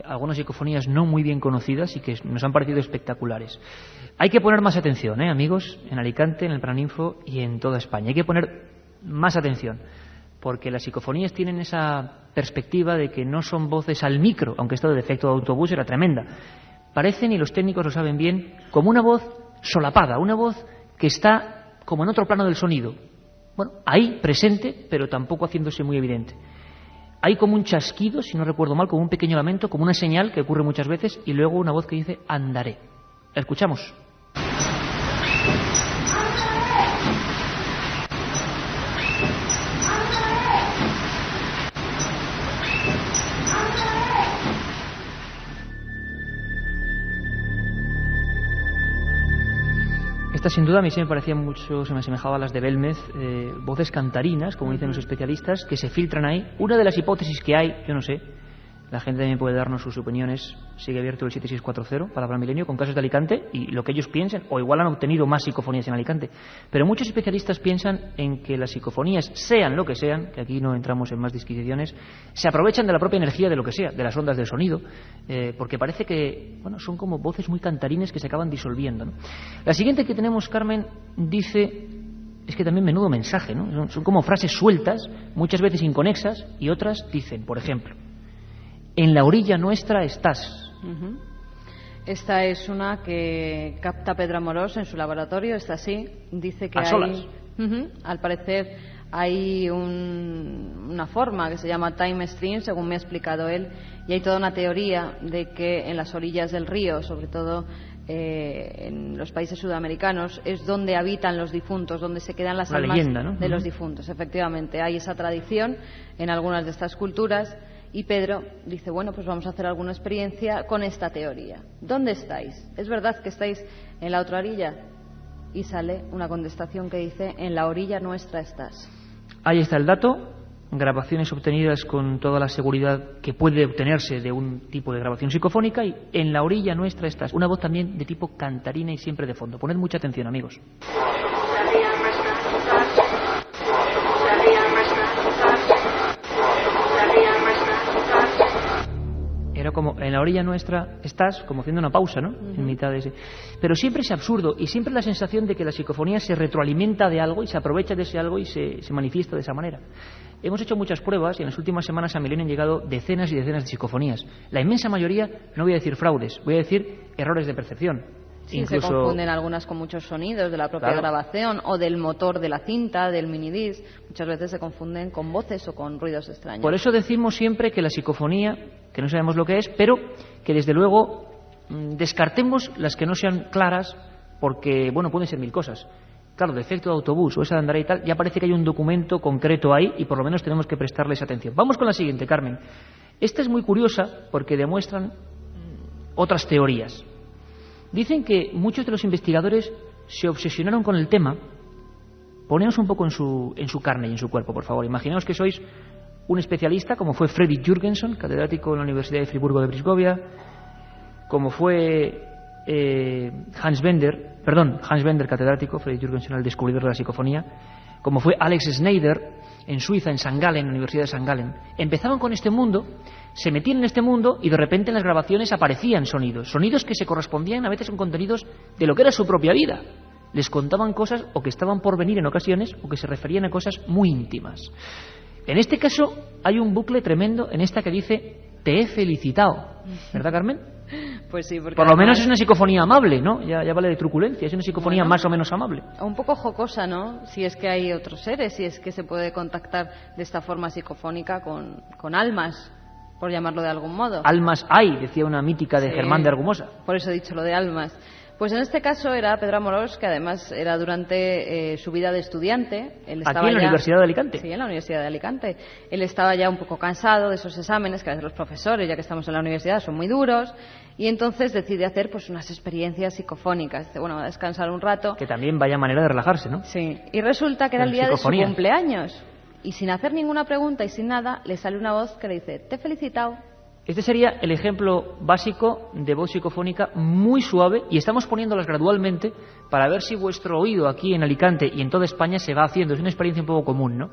algunas psicofonías no muy bien conocidas y que nos han parecido espectaculares. Hay que poner más atención, amigos, en Alicante, en el Paraninfo y en toda España. Hay que poner más atención, porque las psicofonías tienen esa perspectiva de que no son voces al micro, aunque esto de defecto de autobús era tremenda. Parecen, y los técnicos lo saben bien, como una voz solapada, una voz que está como en otro plano del sonido. Bueno, ahí, presente, pero tampoco haciéndose muy evidente. Hay como un chasquido, si no recuerdo mal, como un pequeño lamento, como una señal que ocurre muchas veces, y luego una voz que dice andaré. ¿La escuchamos? Esta, sin duda, a mí se me parecía mucho, se me asemejaba a las de Belmez, voces cantarinas, como dicen los especialistas, que se filtran ahí. Una de las hipótesis que hay, yo no sé, la gente también puede darnos sus opiniones, sigue abierto el 7640, Palabra Milenio, con casos de Alicante y lo que ellos piensen, o igual han obtenido más psicofonías en Alicante. Pero muchos especialistas piensan en que las psicofonías, sean lo que sean, que aquí no entramos en más disquisiciones, se aprovechan de la propia energía de lo que sea, de las ondas del sonido, porque parece que, bueno, son como voces muy cantarines que se acaban disolviendo, ¿no? La siguiente que tenemos, Carmen, dice, es que también menudo mensaje, ¿no? Son como frases sueltas, muchas veces inconexas, y otras dicen, por ejemplo, en la orilla nuestra estás. Esta es una que capta Pedro Amorós en su laboratorio, está así, dice que a solas. Al parecer hay una forma que se llama time stream, según me ha explicado él, y hay toda una teoría de que en las orillas del río, sobre todo en los países sudamericanos, es donde habitan los difuntos, donde se quedan las almas leyenda, ¿no? de los difuntos. Efectivamente, hay esa tradición en algunas de estas culturas. Y Pedro dice, bueno, pues vamos a hacer alguna experiencia con esta teoría. ¿Dónde estáis? ¿Es verdad que estáis en la otra orilla? Y sale una contestación que dice, en la orilla nuestra estás. Ahí está el dato, grabaciones obtenidas con toda la seguridad que puede obtenerse de un tipo de grabación psicofónica, y en la orilla nuestra estás. Una voz también de tipo cantarina y siempre de fondo. Poned mucha atención, amigos. Era como en la orilla nuestra estás como haciendo una pausa, ¿no? En mitad de ese. Pero siempre es absurdo y siempre la sensación de que la psicofonía se retroalimenta de algo y se aprovecha de ese algo y se manifiesta de esa manera. Hemos hecho muchas pruebas y en las últimas semanas a Milenio han llegado decenas y decenas de psicofonías. La inmensa mayoría, no voy a decir fraudes, voy a decir errores de percepción. Sí, Incluso... se confunden algunas con muchos sonidos de la propia grabación o del motor de la cinta, del minidisc. Muchas veces se confunden con voces o con ruidos extraños. Por eso decimos siempre que la psicofonía, que no sabemos lo que es, pero que desde luego descartemos las que no sean claras porque, bueno, pueden ser mil cosas. Claro, de efecto de autobús o esa de andar y tal, ya parece que hay un documento concreto ahí y por lo menos tenemos que prestarles atención. Vamos con la siguiente, Carmen. Esta es muy curiosa porque demuestran otras teorías. Dicen que muchos de los investigadores se obsesionaron con el tema. Poneos un poco en su carne y en su cuerpo, por favor. Imaginaos que sois un especialista, como fue Fredrik Jürgensen, catedrático en la Universidad de Friburgo de Brisgovia, como fue Hans Bender, catedrático, Fredrik Jürgensen, el descubridor de la psicofonía, como fue Alex Schneider, en Suiza, en St. Gallen, en la Universidad de St. Gallen. Empezaban con este mundo, se metían en este mundo y de repente en las grabaciones aparecían sonidos que se correspondían a veces con contenidos de lo que era su propia vida. Les contaban cosas o que estaban por venir en ocasiones o que se referían a cosas muy íntimas. En este caso hay un bucle tremendo en esta que dice te he felicitado, ¿verdad, Carmen? Pues sí, porque por lo menos es una psicofonía amable, ¿no? Ya vale de truculencia, es una psicofonía más o menos amable. Un poco jocosa, ¿no? Si es que hay otros seres, si es que se puede contactar de esta forma psicofónica con almas, por llamarlo de algún modo. Almas hay, decía una mítica de Germán de Argumosa. Por eso he dicho lo de almas. Pues en este caso era Pedro Amorós, que además era durante su vida de estudiante. Él estaba ¿aquí en la Universidad de Alicante? Sí, en la Universidad de Alicante. Él estaba ya un poco cansado de esos exámenes que a veces los profesores, ya que estamos en la universidad, son muy duros. Y entonces decide hacer pues unas experiencias psicofónicas. Dice, bueno, va a descansar un rato. Que también vaya manera de relajarse, ¿no? Sí. Y resulta que era el día de su cumpleaños. Y sin hacer ninguna pregunta y sin nada, le sale una voz que le dice, te he felicitado. Este sería el ejemplo básico de voz psicofónica muy suave y estamos poniéndolas gradualmente para ver si vuestro oído aquí en Alicante y en toda España se va haciendo. Es una experiencia un poco común, ¿no?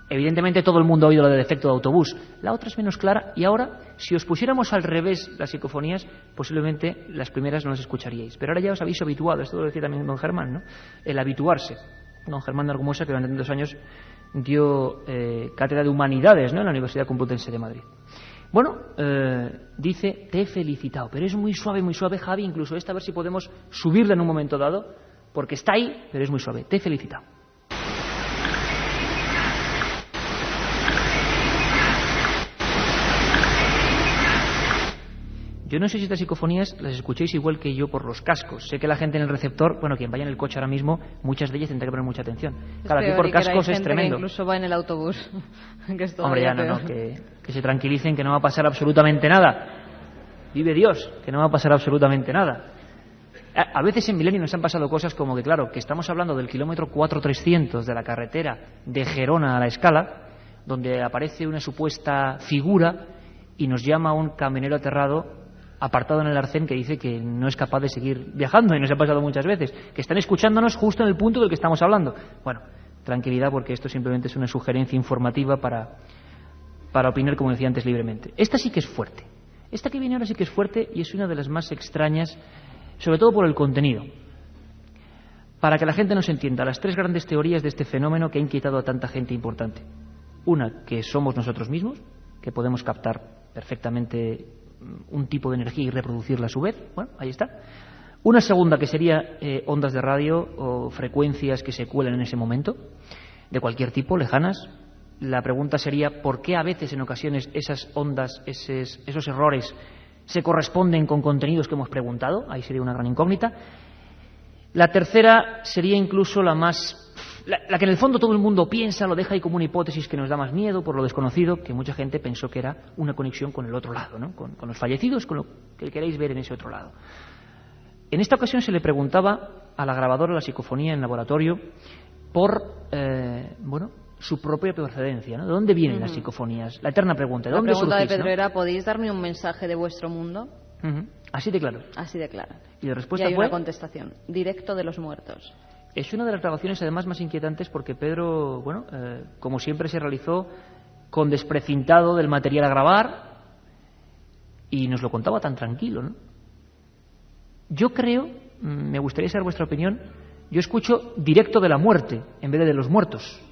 Evidentemente todo el mundo ha oído lo del efecto de autobús. La otra es menos clara y ahora, si os pusiéramos al revés las psicofonías, posiblemente las primeras no las escucharíais. Pero ahora ya os habéis habituado, esto lo decía también don Germán, ¿no? El habituarse. Don Germán de Argumosa, que durante 2 años dio cátedra de Humanidades, ¿no?, en la Universidad Complutense de Madrid. Bueno, dice, te he felicitado, pero es muy suave, Javi, incluso esta, a ver si podemos subirla en un momento dado, porque está ahí, pero es muy suave. Te he felicitado. Yo no sé si estas psicofonías las escuchéis igual que yo por los cascos. Sé que la gente en el receptor, bueno, quien vaya en el coche ahora mismo, muchas de ellas tendrá que poner mucha atención. Claro, aquí por cascos es tremendo. Que incluso va en el autobús. Que es hombre, ya no, que se tranquilicen, que no va a pasar absolutamente nada. Vive Dios, que no va a pasar absolutamente nada. A veces en Milenio nos han pasado cosas como que, claro, que estamos hablando del kilómetro 4300 de la carretera de Gerona a La Escala, donde aparece una supuesta figura y nos llama un camionero aterrado apartado en el arcén que dice que no es capaz de seguir viajando, y nos ha pasado muchas veces, que están escuchándonos justo en el punto del que estamos hablando. Bueno, tranquilidad, porque esto simplemente es una sugerencia informativa para opinar, como decía antes, libremente. Esta sí que es fuerte. Esta que viene ahora sí que es fuerte y es una de las más extrañas, sobre todo por el contenido. Para que la gente nos entienda, las 3 grandes teorías de este fenómeno que ha inquietado a tanta gente importante. Una, que somos nosotros mismos, que podemos captar perfectamente un tipo de energía y reproducirla a su vez. Bueno, ahí está. Una segunda, que sería ondas de radio o frecuencias que se cuelan en ese momento, de cualquier tipo, lejanas. La pregunta sería, ¿por qué a veces, en ocasiones, esas ondas, esos errores, se corresponden con contenidos que hemos preguntado? Ahí sería una gran incógnita. La tercera sería incluso la que en el fondo todo el mundo piensa, lo deja ahí como una hipótesis que nos da más miedo por lo desconocido, que mucha gente pensó que era una conexión con el otro lado, ¿no?, con los fallecidos, con lo que queréis ver en ese otro lado. En esta ocasión se le preguntaba a la grabadora la psicofonía en laboratorio por su propia procedencia, ¿no? ¿De dónde vienen las psicofonías? La eterna pregunta. ¿De dónde surgís? La pregunta de Pedro era, ¿podéis darme un mensaje de vuestro mundo? Así de claro. Así de claro. Y la respuesta hay fue una contestación, directo de los muertos. Es una de las grabaciones además más inquietantes porque Pedro, como siempre, se realizó con desprecintado del material a grabar, y nos lo contaba tan tranquilo, ¿no? Yo creo, me gustaría saber vuestra opinión, yo escucho directo de la muerte en vez de los muertos.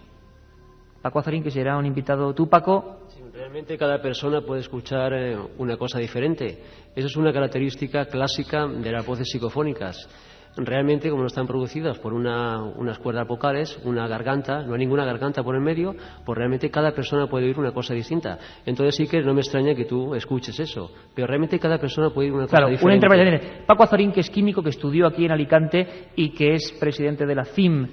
Paco Azorín, que será un invitado. ¿Tú, Paco? Sí, realmente cada persona puede escuchar una cosa diferente. Eso es una característica clásica de las voces psicofónicas. Realmente, como no están producidas por unas cuerdas vocales, una garganta, no hay ninguna garganta por el medio, pues realmente cada persona puede oír una cosa distinta. Entonces sí que no me extraña que tú escuches eso, pero realmente cada persona puede oír una cosa diferente. Una interpretación. Paco Azorín, que es químico, que estudió aquí en Alicante y que es presidente de la CIM,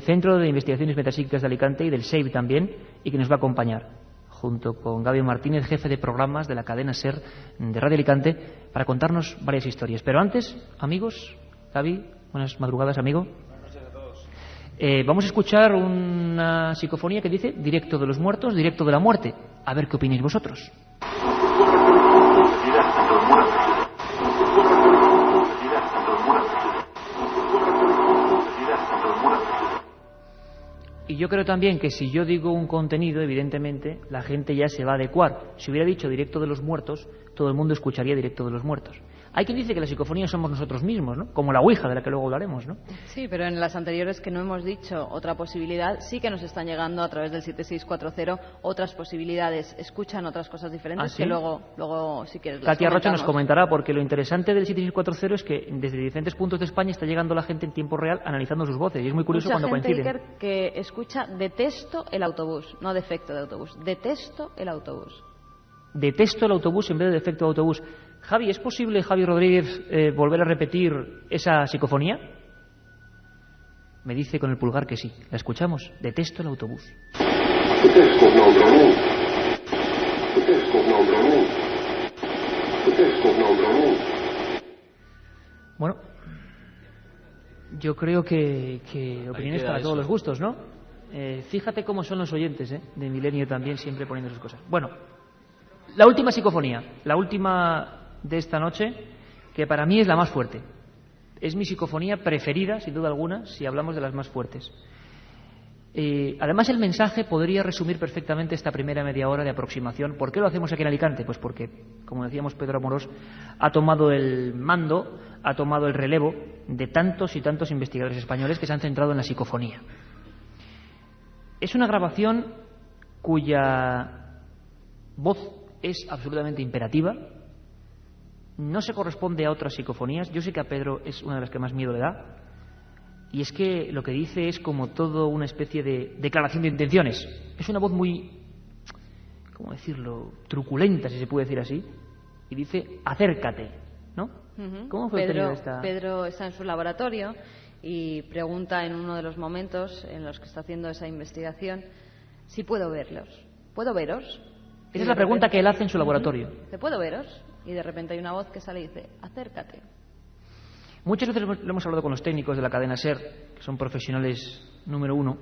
Centro de Investigaciones Metapsíquicas de Alicante, y del SEIB también, y que nos va a acompañar, junto con Gaby Martínez, jefe de programas de la cadena SER de Radio Alicante, para contarnos varias historias. Pero antes, amigos, Gaby, buenas madrugadas, amigo. Buenas noches a todos. Vamos a escuchar una psicofonía que dice directo de los muertos, directo de la muerte. A ver qué opináis vosotros. Y yo creo también que si yo digo un contenido, evidentemente, la gente ya se va a adecuar. Si hubiera dicho directo de los muertos, todo el mundo escucharía directo de los muertos. Hay quien dice que la psicofonía somos nosotros mismos, ¿no? Como la Ouija, de la que luego hablaremos, ¿no? Sí, pero en las anteriores que no hemos dicho otra posibilidad, sí que nos están llegando a través del 7640 otras posibilidades. Escuchan otras cosas diferentes. ¿Ah, sí? Que luego si quieres, las Katia Rocha nos comentamos. comentará, porque lo interesante del 7640 es que desde diferentes puntos de España está llegando la gente en tiempo real analizando sus voces, y es muy curioso Mucha cuando gente, coinciden. Iker, que escucha detesto el autobús, no defecto de autobús, detesto el autobús. Detesto el autobús en vez de defecto de autobús. Javi, ¿es posible, Javi Rodríguez, volver a repetir esa psicofonía? Me dice con el pulgar que sí. ¿La escuchamos? Detesto el autobús. Bueno, yo creo que opiniones para todos los gustos, ¿no? Fíjate cómo son los oyentes, de Milenio también, siempre poniendo sus cosas. Bueno, la última psicofonía, la última de esta noche, que para mí es la más fuerte. Es mi psicofonía preferida, sin duda alguna, si hablamos de las más fuertes. Además, el mensaje podría resumir perfectamente esta primera media hora de aproximación. ¿Por qué lo hacemos aquí en Alicante? Pues porque, como decíamos, Pedro Amorós ha tomado el mando, ha tomado el relevo de tantos y tantos investigadores españoles que se han centrado en la psicofonía. Es una grabación cuya voz es absolutamente imperativa, no se corresponde a otras psicofonías. Yo sé que a Pedro es una de las que más miedo le da, y es que lo que dice es como todo una especie de declaración de intenciones. Es una voz muy, ¿cómo decirlo?, truculenta, si se puede decir así, y dice, acércate, ¿no? ¿Cómo fue obtenida esta? Pedro está en su laboratorio y pregunta en uno de los momentos en los que está haciendo esa investigación si puedo verlos. ¿Puedo veros? Esa es la pregunta que él hace en su laboratorio. ¿Te puedo veros? Y de repente hay una voz que sale y dice, acércate. Muchas veces lo hemos hablado con los técnicos de la cadena SER, que son profesionales número uno,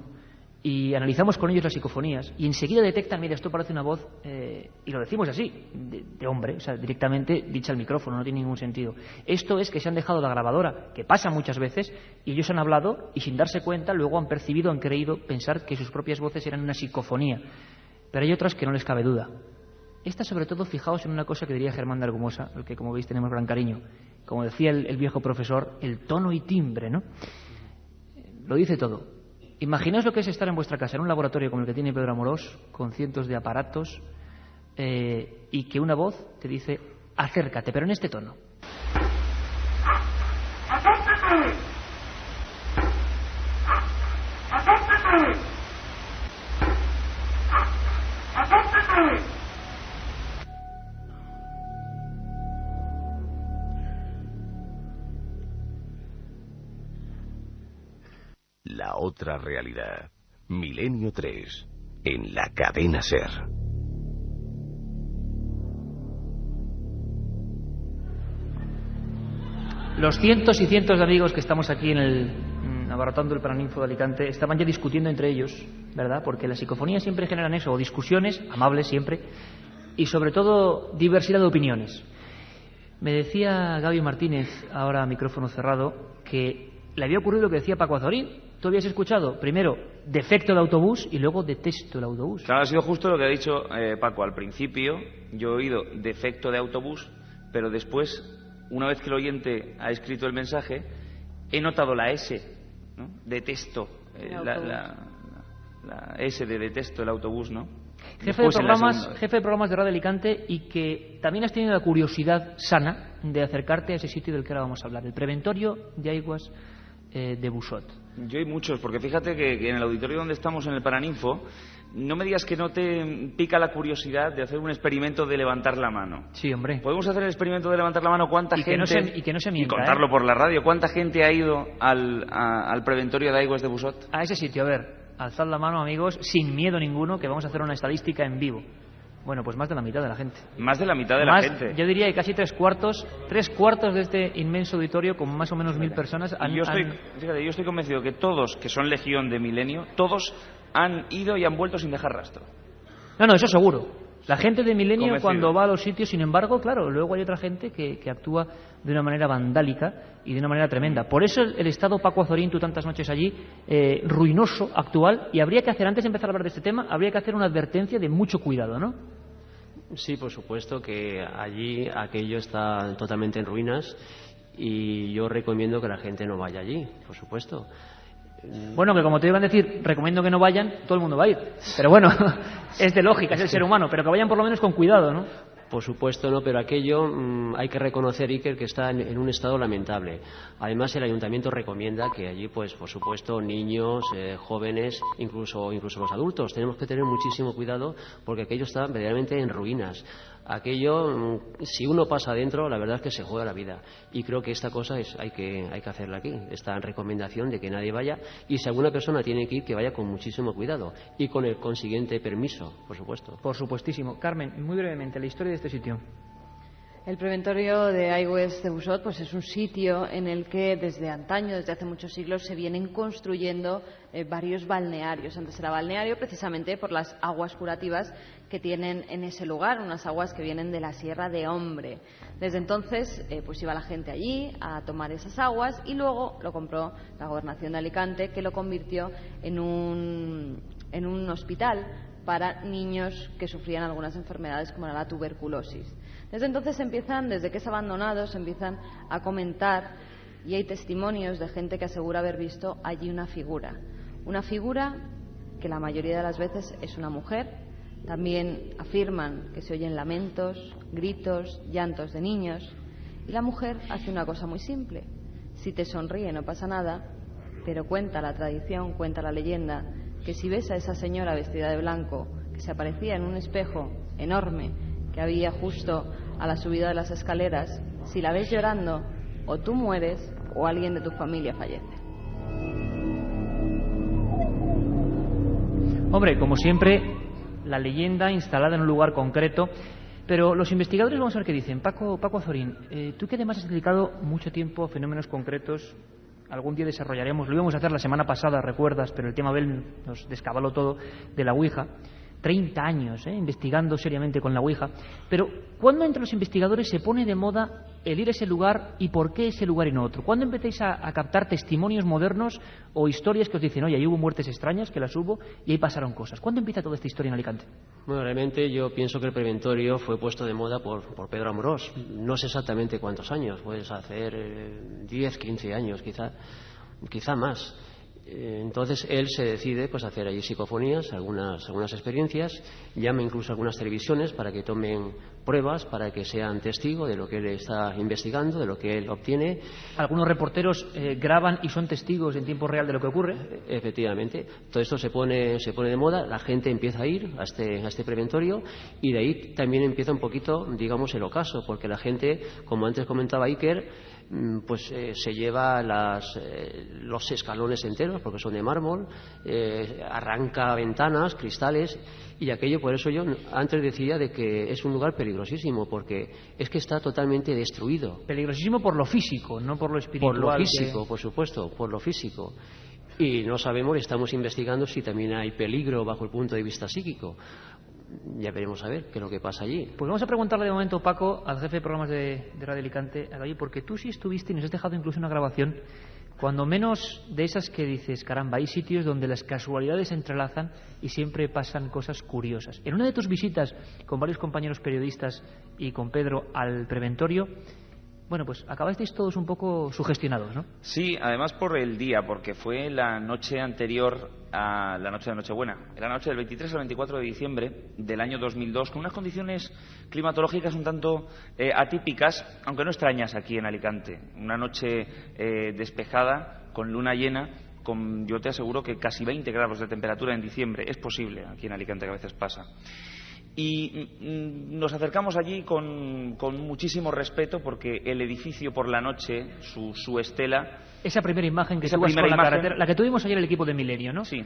y analizamos con ellos las psicofonías, y enseguida detectan, mira, esto parece una voz, y lo decimos así, de hombre, o sea, directamente dicha al micrófono, no tiene ningún sentido. Esto es que se han dejado la grabadora, que pasa muchas veces, y ellos han hablado, y sin darse cuenta, luego han percibido, han creído pensar que sus propias voces eran una psicofonía. Pero hay otras que no les cabe duda. Esta, sobre todo, fijaos en una cosa que diría Germán de Argumosa, al que, como veis, tenemos gran cariño. Como decía el viejo profesor, el tono y timbre, ¿no? Lo dice todo. Imaginaos lo que es estar en vuestra casa, en un laboratorio como el que tiene Pedro Amorós, con cientos de aparatos, y que una voz te dice, acércate, pero en este tono. ¡Acércate! ¡Acércate! ¡Acércate! La otra realidad. Milenio 3. En la cadena SER. Los cientos y cientos de amigos que estamos aquí abarrotando el Paraninfo de Alicante estaban ya discutiendo entre ellos, ¿verdad? Porque las psicofonías siempre generan eso, o discusiones, amables siempre, y sobre todo diversidad de opiniones. Me decía Gaby Martínez, ahora a micrófono cerrado, que le había ocurrido lo que decía Paco Azorín. tú habías escuchado primero defecto de autobús y luego detesto el autobús. Claro, ha sido justo lo que ha dicho Paco. Al principio yo he oído defecto de autobús, pero después, una vez que el oyente ha escrito el mensaje, he notado la S, ¿no? Detesto, la S de detesto el autobús, ¿no? Jefe de programas de Radio Alicante, y que también has tenido la curiosidad sana de acercarte a ese sitio del que ahora vamos a hablar, el preventorio de aigües de Busot. Yo hay muchos, porque fíjate que en el auditorio donde estamos, en el Paraninfo, no me digas que no te pica la curiosidad de hacer un experimento de levantar la mano. Sí, hombre. ¿Podemos hacer el experimento de levantar la mano? ¿Cuánta gente? Que no se mienta, y contarlo por la radio. ¿Cuánta gente ha ido al preventorio de aigües de Busot? A ese sitio, a ver. Alzad la mano, amigos, sin miedo ninguno, que vamos a hacer una estadística en vivo. Bueno, pues más de la mitad de la gente. Más de la mitad de la gente. Yo diría que casi tres cuartos de este inmenso auditorio, con más o menos 1000 personas. Fíjate, yo estoy convencido que todos, que son legión de Milenio, todos han ido y han vuelto sin dejar rastro. No, eso seguro. La gente de Milenio, cuando va a los sitios, sin embargo, claro, luego hay otra gente que actúa de una manera vandálica y de una manera tremenda. Por eso el estado, Paco Azorín, tú tantas noches allí, ruinoso, actual, y habría que hacer, antes de empezar a hablar de este tema, habría que hacer una advertencia de mucho cuidado, ¿no? Sí, por supuesto que allí aquello está totalmente en ruinas y yo recomiendo que la gente no vaya allí, por supuesto. Bueno, que como te iban a decir, recomiendo que no vayan, todo el mundo va a ir. Pero bueno, es de lógica, es el ser humano, pero que vayan por lo menos con cuidado, ¿no? Por supuesto, no, pero aquello hay que reconocer, Iker, que está en un estado lamentable. Además, el ayuntamiento recomienda que allí, pues, por supuesto, niños, jóvenes, incluso los adultos, tenemos que tener muchísimo cuidado porque aquello está verdaderamente en ruinas. Aquello, si uno pasa adentro, la verdad es que se juega la vida. Y creo que esta cosa hay que hacerla aquí. Esta recomendación de que nadie vaya, y si alguna persona tiene que ir, que vaya con muchísimo cuidado y con el consiguiente permiso, por supuesto. Por supuestísimo. Carmen, muy brevemente, la historia de este sitio. El preventorio de aigües de Busot pues es un sitio en el que desde antaño, desde hace muchos siglos, se vienen construyendo varios balnearios. Antes era balneario precisamente por las aguas curativas que tienen en ese lugar, unas aguas que vienen de la Sierra de Hombre. Desde entonces pues iba la gente allí a tomar esas aguas y luego lo compró la Gobernación de Alicante, que lo convirtió en un hospital para niños que sufrían algunas enfermedades como era la tuberculosis. Desde entonces desde que es abandonado, se empiezan a comentar, y hay testimonios de gente que asegura haber visto allí una figura que la mayoría de las veces es una mujer. También afirman que se oyen lamentos, gritos, llantos de niños, y la mujer hace una cosa muy simple: si te sonríe no pasa nada, pero cuenta la tradición, cuenta la leyenda, que si ves a esa señora vestida de blanco, que se aparecía en un espejo enorme que había justo a la subida de las escaleras, si la ves llorando, o tú mueres o alguien de tu familia fallece. Hombre, como siempre, la leyenda instalada en un lugar concreto, pero los investigadores, vamos a ver qué dicen. Paco Azorín, tú que además has dedicado mucho tiempo a fenómenos concretos, algún día desarrollaremos, lo íbamos a hacer la semana pasada, recuerdas, pero el tema Abel nos descabaló todo, de la Ouija. 30 años investigando seriamente con la Ouija. Pero ¿cuándo entre los investigadores se pone de moda el ir a ese lugar y por qué ese lugar y no otro? ¿Cuándo empezáis a captar testimonios modernos o historias que os dicen, oye, ahí hubo muertes extrañas, que las hubo, y ahí pasaron cosas? ¿Cuándo empieza toda esta historia en Alicante? Bueno, realmente yo pienso que el preventorio fue puesto de moda por Pedro Amorós. No sé exactamente cuántos años, puedes hacer 10, 15 años quizá más. Entonces él se decide pues hacer allí psicofonías, algunas experiencias, llama incluso a algunas televisiones para que tomen pruebas, para que sean testigos de lo que él está investigando, de lo que él obtiene. Algunos reporteros graban y son testigos en tiempo real de lo que ocurre. Efectivamente. Todo esto se pone de moda, la gente empieza a ir a este preventorio, y de ahí también empieza un poquito, digamos, el ocaso, porque la gente, como antes comentaba Iker, pues se lleva los escalones enteros porque son de mármol, arranca ventanas, cristales, y aquello, por eso yo antes decía de que es un lugar peligrosísimo, porque es que está totalmente destruido. Peligrosísimo por lo físico, no por lo espiritual. Por lo físico, por supuesto, por lo físico. Y no sabemos, estamos investigando si también hay peligro bajo el punto de vista psíquico. Ya veremos a ver qué es lo que pasa allí. Pues vamos a preguntarle de momento, Paco, al jefe de programas de Radio Alicante, porque tú sí estuviste y nos has dejado incluso una grabación Cuando menos de esas que dices, caramba, hay sitios donde las casualidades se entrelazan y siempre pasan cosas curiosas. En una de tus visitas con varios compañeros periodistas y con Pedro al preventorio, bueno, pues acabasteis todos un poco sugestionados, ¿no? Sí, además por el día, porque fue la noche anterior a la noche de Nochebuena. Era la noche del 23 al 24 de diciembre del año 2002, con unas condiciones climatológicas un tanto atípicas, aunque no extrañas aquí en Alicante. Una noche despejada, con luna llena, con, yo te aseguro que casi 20 grados de temperatura en diciembre. Es posible aquí en Alicante, que a veces pasa. Y nos acercamos allí con muchísimo respeto, porque el edificio por la noche, su estela... Esa primera imagen que subas por la carretera, la que tuvimos ayer el equipo de Milenio, ¿no? Sí.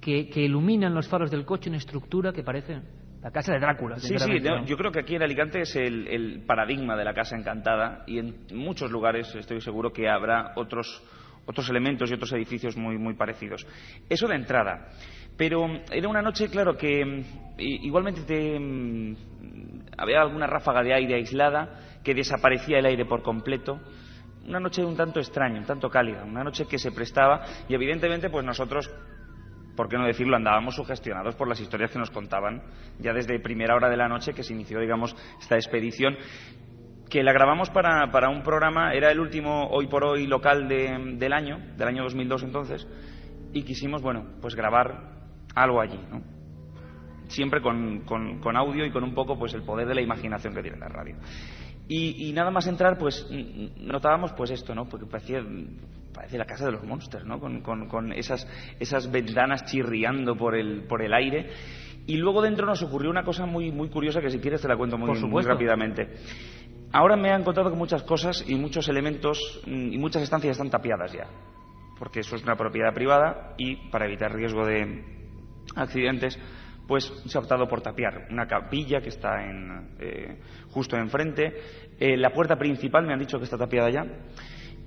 Que iluminan los faros del coche en estructura que parece la casa de Drácula. Sí, ¿no? Yo creo que aquí en Alicante es el paradigma de la casa encantada, y en muchos lugares estoy seguro que habrá otros elementos y otros edificios muy parecidos. Eso de entrada. Pero era una noche, claro, que igualmente había alguna ráfaga de aire aislada, que desaparecía el aire por completo. Una noche un tanto extraña, un tanto cálida, una noche que se prestaba, y evidentemente pues nosotros, por qué no decirlo, andábamos sugestionados por las historias que nos contaban ya desde primera hora de la noche que se inició, digamos, esta expedición, que la grabamos para un programa, era el último Hoy por Hoy local del año 2002 entonces, y quisimos, bueno, pues grabar algo allí, ¿no? Siempre con audio y con un poco pues el poder de la imaginación que tiene la radio. Y nada más entrar, pues notábamos pues esto, ¿no? Porque parece la casa de los monsters, ¿no? Con esas ventanas chirriando por el aire. Y luego dentro nos ocurrió una cosa muy curiosa, que si quieres te la cuento muy rápidamente. Ahora me han contado que muchas cosas y muchos elementos y muchas estancias están tapiadas ya, porque eso es una propiedad privada, y para evitar riesgo de accidentes pues se ha optado por tapiar una capilla que está justo enfrente. La puerta principal me han dicho que está tapiada ya,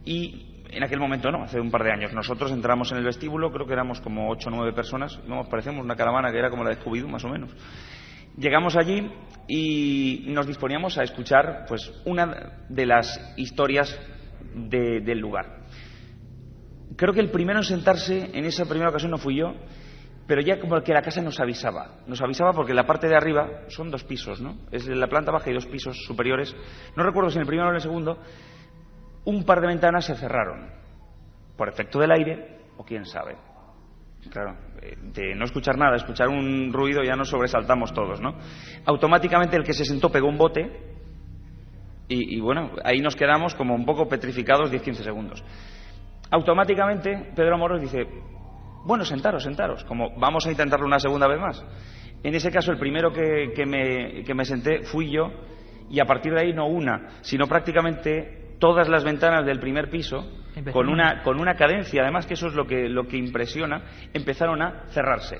y en aquel momento no, hace un par de años nosotros entramos en el vestíbulo, creo que éramos como 8 o 9 personas, nos parecíamos una caravana que era como la de Scooby-Doo más o menos. Llegamos allí y nos disponíamos a escuchar pues una de las historias del lugar. Creo que el primero en sentarse en esa primera ocasión no fui yo, pero ya como que la casa nos avisaba porque la parte de arriba son 2 pisos, ¿no? Es la planta baja y 2 pisos superiores. No recuerdo si en el primero o en el segundo, un par de ventanas se cerraron por efecto del aire, o quién sabe. Claro, de no escuchar nada, escuchar un ruido, ya nos sobresaltamos todos, ¿no? Automáticamente el que se sentó pegó un bote y bueno, ahí nos quedamos como un poco petrificados 10-15 segundos. Automáticamente Pedro Moros dice: bueno, sentaros, como vamos a intentarlo una segunda vez más. En ese caso el primero que me senté fui yo, y a partir de ahí no una, sino prácticamente todas las ventanas del primer piso, con una cadencia, además, que eso es lo que impresiona, empezaron a cerrarse,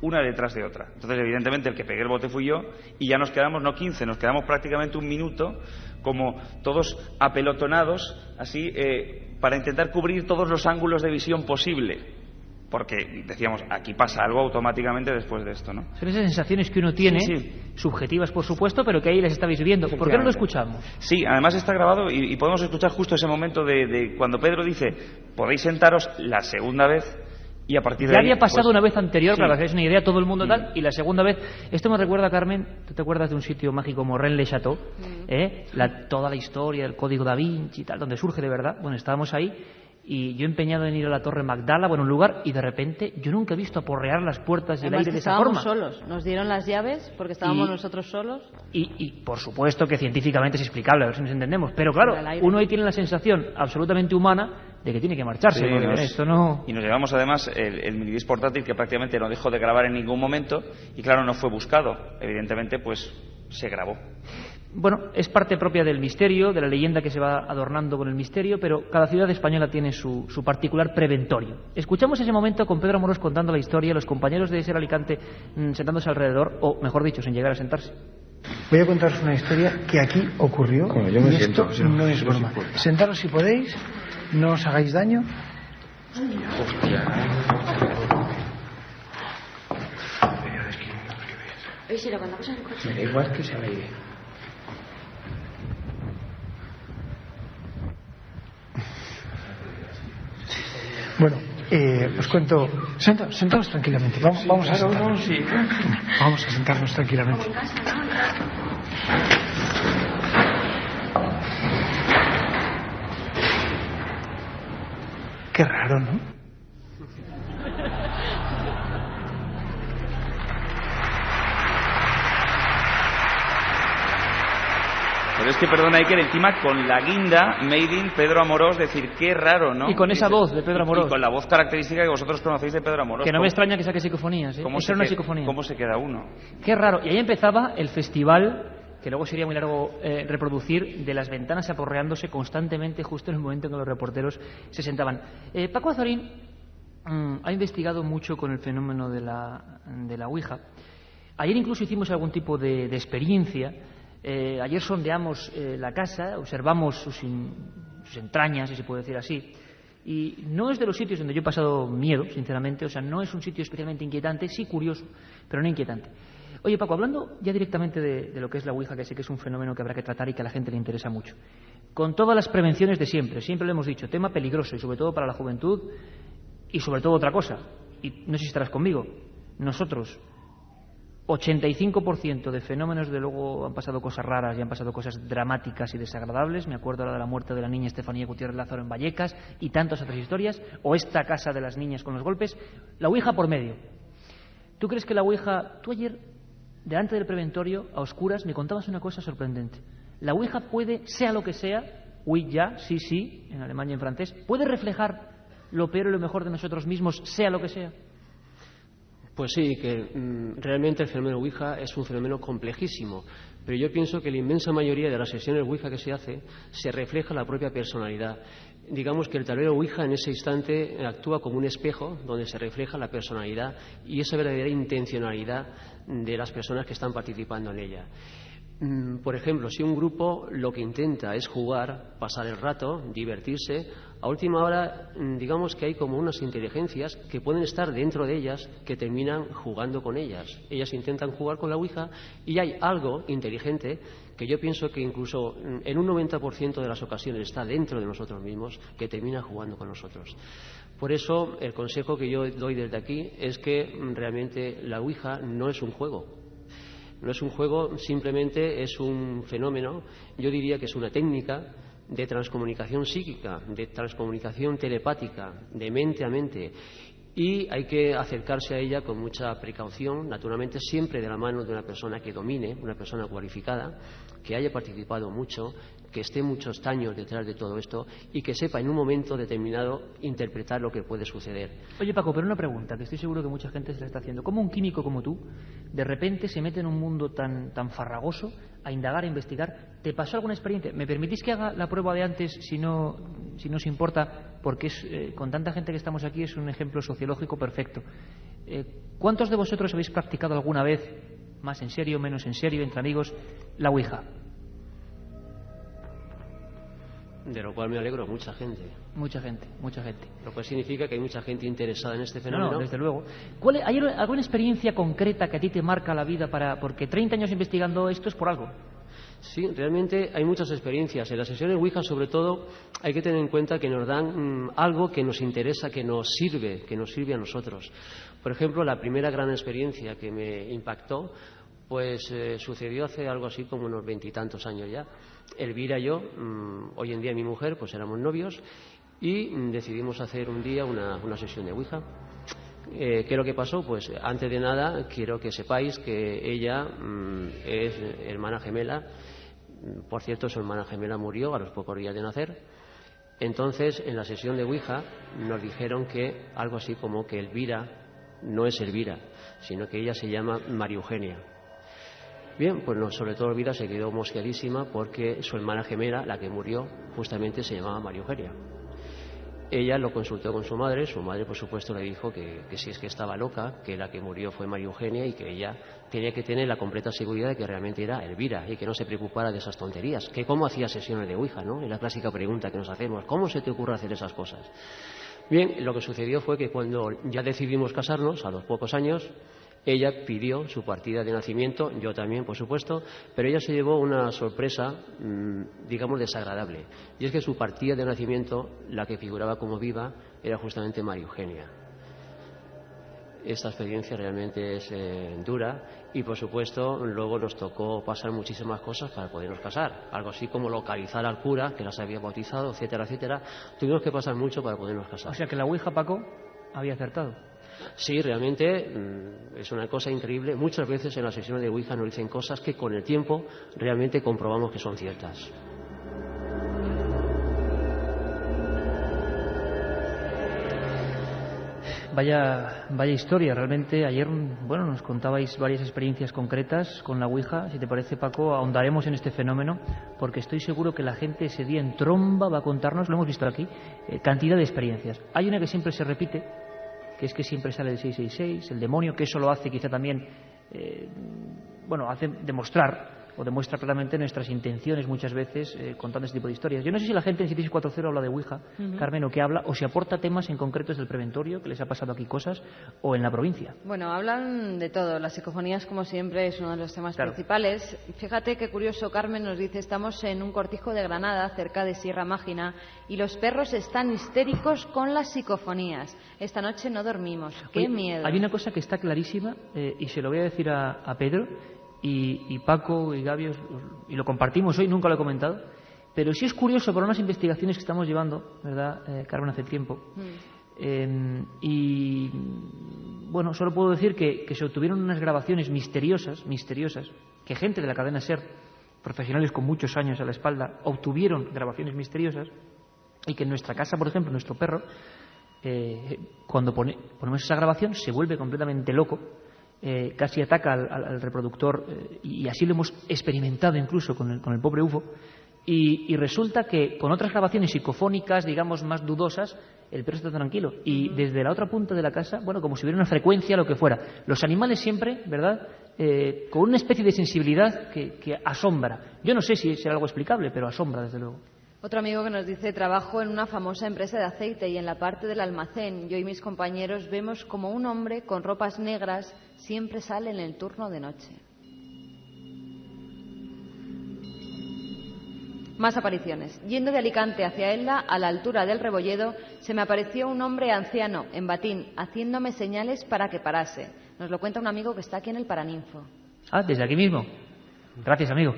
una detrás de otra. Entonces, evidentemente, el que pegué el bote fui yo, y ya nos quedamos, no 15, nos quedamos prácticamente un minuto, como todos apelotonados, así, para intentar cubrir todos los ángulos de visión posible. Porque decíamos, aquí pasa algo automáticamente después de esto, ¿no? Son esas sensaciones que uno tiene, subjetivas por supuesto, pero que ahí las estabais viviendo. ¿Por qué no lo escuchamos? Sí, además está grabado y podemos escuchar justo ese momento de cuando Pedro dice: podéis sentaros, la segunda vez, y a partir de ahí... Ya había pasado una vez anterior, para que hagáis una idea, todo el mundo tal, y la segunda vez... Esto me recuerda, Carmen, ¿tú te acuerdas de un sitio mágico como Rennes-le-Château? Toda la historia del Código Da Vinci y tal, donde surge de verdad. Bueno, estábamos ahí, y yo empeñado en ir a la Torre Magdala, bueno, un lugar, y de repente yo nunca he visto aporrear las puertas del aire de esa forma. Solos, nos dieron las llaves porque estábamos nosotros solos. Y por supuesto que científicamente es explicable, a ver si nos entendemos, pero claro, uno ahí tiene la sensación absolutamente humana de que tiene que marcharse. Esto no... Y nos llevamos además el minidisc portátil, que prácticamente no dejó de grabar en ningún momento, y claro, no fue buscado, evidentemente pues se grabó. Bueno, es parte propia del misterio, de la leyenda que se va adornando con el misterio, pero cada ciudad española tiene su particular preventorio. Escuchamos ese momento con Pedro Moros contando la historia, los compañeros de Ser Alicante sentándose alrededor, o mejor dicho, sin llegar a sentarse. Voy a contaros una historia que aquí ocurrió, y esto no es broma. Sentaros si podéis, no os hagáis daño. Oye, si lo contamos en el coche. Me da igual que sea la idea. Bueno, os cuento. Sentaos tranquilamente. Vamos a sentarnos. Vamos a sentarnos tranquilamente. Qué raro, ¿no? Pero es que, perdona, Iker, encima con la guinda Made in Pedro Amorós, decir, qué raro, ¿no? Y con esa voz de Pedro Amorós. Y con la voz característica que vosotros conocéis de Pedro Amorós. Que no me extraña que saque psicofonías, ¿eh? Esa era una psicofonía. ¿Cómo se queda uno? Qué raro. Y ahí empezaba el festival, que luego sería muy largo reproducir, de las ventanas aporreándose constantemente justo en el momento en que los reporteros se sentaban. Paco Azorín ha investigado mucho con el fenómeno de la Ouija. Ayer incluso hicimos algún tipo de experiencia. Ayer sondeamos la casa, observamos sus entrañas, si se puede decir así, y no es de los sitios donde yo he pasado miedo, sinceramente. O sea, no es un sitio especialmente inquietante, sí curioso, pero no inquietante. Oye, Paco, hablando ya directamente de lo que es la Ouija, que sé que es un fenómeno que habrá que tratar y que a la gente le interesa mucho, con todas las prevenciones de siempre lo hemos dicho, tema peligroso y sobre todo para la juventud, y sobre todo otra cosa, y no sé si estarás conmigo, nosotros 85% de fenómenos, de luego han pasado cosas raras y han pasado cosas dramáticas y desagradables. Me acuerdo ahora de la muerte de la niña Estefanía Gutiérrez Lázaro en Vallecas y tantas otras historias, o esta casa de las niñas con los golpes. La Ouija por medio. ¿Tú crees que la Ouija... Tú ayer, delante del preventorio, a oscuras, me contabas una cosa sorprendente. La Ouija puede, sea lo que sea, Ouija, sí, en alemán y en francés, puede reflejar lo peor y lo mejor de nosotros mismos, sea lo que sea. Pues sí, que realmente el fenómeno Ouija es un fenómeno complejísimo, pero yo pienso que la inmensa mayoría de las sesiones Ouija que se hace se refleja la propia personalidad. Digamos que el tablero Ouija en ese instante actúa como un espejo donde se refleja la personalidad y esa verdadera intencionalidad de las personas que están participando en ella. Por ejemplo, si un grupo lo que intenta es jugar, pasar el rato, divertirse, a última hora digamos que hay como unas inteligencias que pueden estar dentro de ellas que terminan jugando con ellas. Ellas intentan jugar con la Ouija y hay algo inteligente que yo pienso que incluso en un 90% de las ocasiones está dentro de nosotros mismos que termina jugando con nosotros. Por eso el consejo que yo doy desde aquí es que realmente la Ouija no es un juego. No es un juego, simplemente es un fenómeno, yo diría que es una técnica de transcomunicación psíquica, de transcomunicación telepática, de mente a mente. Y hay que acercarse a ella con mucha precaución, naturalmente siempre de la mano de una persona que domine, una persona cualificada, que haya participado mucho, que esté muchos años detrás de todo esto y que sepa en un momento determinado interpretar lo que puede suceder. Oye, Paco, pero una pregunta que estoy seguro que mucha gente se la está haciendo. ¿Cómo un químico como tú de repente se mete en un mundo tan farragoso a indagar, a investigar? ¿Te pasó alguna experiencia? ¿Me permitís que haga la prueba de antes, si no os importa? Porque con tanta gente que estamos aquí es un ejemplo sociológico perfecto. ¿Cuántos de vosotros habéis practicado alguna vez, más en serio, menos en serio, entre amigos, la Ouija? De lo cual me alegro, mucha gente. Mucha gente. Lo cual significa que hay mucha gente interesada en este fenómeno. No, desde luego. ¿Hay alguna experiencia concreta que a ti te marca la vida porque 30 años investigando esto es por algo? Sí, realmente hay muchas experiencias. En las sesiones Ouija, sobre todo, hay que tener en cuenta que nos dan algo que nos interesa, que nos sirve a nosotros. Por ejemplo, la primera gran experiencia que me impactó, pues sucedió hace algo así como unos 20 y tantos años ya. Elvira y yo, hoy en día mi mujer, pues éramos novios y decidimos hacer un día una sesión de Ouija. ¿Qué es lo que pasó? Pues antes de nada quiero que sepáis que ella es hermana gemela. Por cierto, su hermana gemela murió a los pocos días de nacer. Entonces, en la sesión de Ouija nos dijeron que algo así como que Elvira no es Elvira, sino que ella se llama María Eugenia. Bien, pues no, sobre todo Elvira se quedó mosqueadísima porque su hermana gemela, la que murió, justamente se llamaba María Eugenia. Ella lo consultó con su madre por supuesto le dijo que si es que estaba loca, que la que murió fue María Eugenia y que ella tenía que tener la completa seguridad de que realmente era Elvira y que no se preocupara de esas tonterías. Que cómo hacía sesiones de Ouija, ¿no? Es la clásica pregunta que nos hacemos, ¿cómo se te ocurre hacer esas cosas? Bien, lo que sucedió fue que cuando ya decidimos casarnos, a los pocos años, ella pidió su partida de nacimiento, yo también, por supuesto, pero ella se llevó una sorpresa, digamos, desagradable. Y es que su partida de nacimiento, la que figuraba como viva, era justamente María Eugenia. Esta experiencia realmente es dura y, por supuesto, luego nos tocó pasar muchísimas cosas para podernos casar. Algo así como localizar al cura, que las había bautizado, etcétera, etcétera. Tuvimos que pasar mucho para podernos casar. O sea que la Ouija, Paco, había acertado. Sí, realmente es una cosa increíble. Muchas veces en las sesiones de Ouija nos dicen cosas que con el tiempo realmente comprobamos que son ciertas. Vaya historia, realmente. Ayer, bueno, nos contabais varias experiencias concretas con la Ouija. Si te parece, Paco, ahondaremos en este fenómeno, porque estoy seguro que la gente ese día en tromba va a contarnos, lo hemos visto aquí, cantidad de experiencias. Hay una que siempre se repite, que es que siempre sale el 666, el demonio, que eso lo hace quizá también, hace demostrar o demuestra claramente nuestras intenciones muchas veces contando este tipo de historias. Yo no sé si la gente en 7640 habla de Ouija, Carmen, o qué habla, o si aporta temas en concretos del preventorio, que les ha pasado aquí cosas, o en la provincia. Bueno, hablan de todo. Las psicofonías, como siempre, es uno de los temas principales. Fíjate qué curioso, Carmen nos dice, estamos en un cortijo de Granada, cerca de Sierra Mágina, y los perros están histéricos con las psicofonías. Esta noche no dormimos. ¡Qué miedo! Hay una cosa que está clarísima, y se lo voy a decir a Pedro, y Paco y Gaby, y lo compartimos hoy, nunca lo he comentado, pero sí es curioso por unas investigaciones que estamos llevando, ¿verdad, Carmen, hace tiempo? Y bueno, solo puedo decir que se obtuvieron unas grabaciones misteriosas, que gente de la cadena SER, profesionales con muchos años a la espalda, obtuvieron grabaciones misteriosas, y que en nuestra casa, por ejemplo, nuestro perro, cuando ponemos esa grabación, se vuelve completamente loco. Casi ataca al reproductor, y así lo hemos experimentado incluso con el pobre UFO, y resulta que con otras grabaciones psicofónicas, digamos, más dudosas, el perro está tranquilo, y desde la otra punta de la casa, bueno, como si hubiera una frecuencia, lo que fuera. Los animales siempre, ¿verdad?, con una especie de sensibilidad que asombra. Yo no sé si será algo explicable, pero asombra, desde luego. Otro amigo que nos dice, trabajo en una famosa empresa de aceite y en la parte del almacén, yo y mis compañeros vemos como un hombre con ropas negras siempre sale en el turno de noche. Más apariciones. Yendo de Alicante hacia Elda, a la altura del Rebolledo, se me apareció un hombre anciano, en batín, haciéndome señales para que parase. Nos lo cuenta un amigo que está aquí en el Paraninfo. Ah, desde aquí mismo. Gracias, amigo.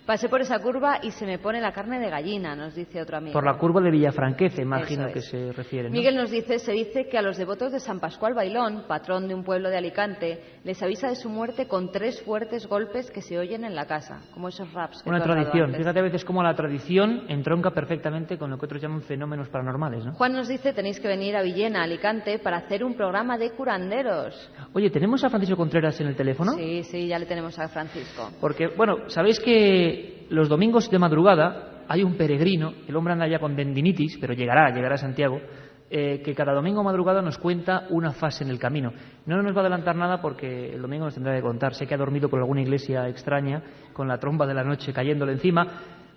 Pasé por esa curva y se me pone la carne de gallina, nos dice otro amigo. Por la curva de Villafranqueza, imagino que se refiere, ¿no? Miguel nos dice, se dice que a los devotos de San Pascual Bailón, patrón de un pueblo de Alicante, les avisa de su muerte con 3 fuertes golpes que se oyen en la casa, como esos raps que una tú has dado tradición. antes. Fíjate a veces cómo la tradición entronca perfectamente con lo que otros llaman fenómenos paranormales, ¿no? Juan nos dice, tenéis que venir a Villena, Alicante, para hacer un programa de curanderos. Oye, ¿tenemos a Francisco Contreras en el teléfono? Sí, ya le tenemos a Francisco. Porque, bueno, sabéis que los domingos de madrugada hay un peregrino, el hombre anda ya con tendinitis, pero llegará a Santiago, que cada domingo madrugada nos cuenta una fase en el camino. No nos va a adelantar nada porque el domingo nos tendrá que contar. Sé que ha dormido por alguna iglesia extraña, con la tromba de la noche cayéndole encima.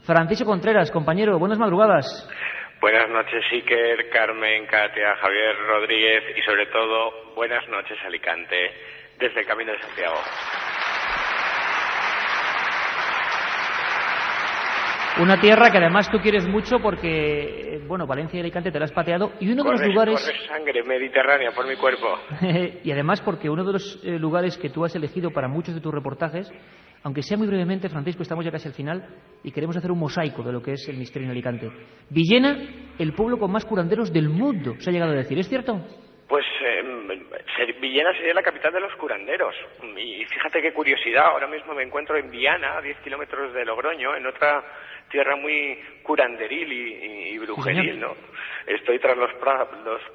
Francisco Contreras, compañero, buenas madrugadas. Buenas noches, Iker, Carmen, Katia, Javier, Rodríguez y sobre todo, buenas noches, Alicante, desde el Camino de Santiago. Una tierra que además tú quieres mucho porque, bueno, Valencia y Alicante te la has pateado, y uno de los lugares... Corre sangre mediterránea por mi cuerpo. Y además porque uno de los lugares que tú has elegido para muchos de tus reportajes, aunque sea muy brevemente, Francisco, estamos ya casi al final y queremos hacer un mosaico de lo que es el misterio en Alicante. Villena, el pueblo con más curanderos del mundo, se ha llegado a decir, ¿es cierto? Pues Villena sería la capital de los curanderos. Y fíjate qué curiosidad, ahora mismo me encuentro en Viana, a 10 kilómetros de Logroño, en otra tierra muy curanderil y brujeril, ¿no? Estoy tras los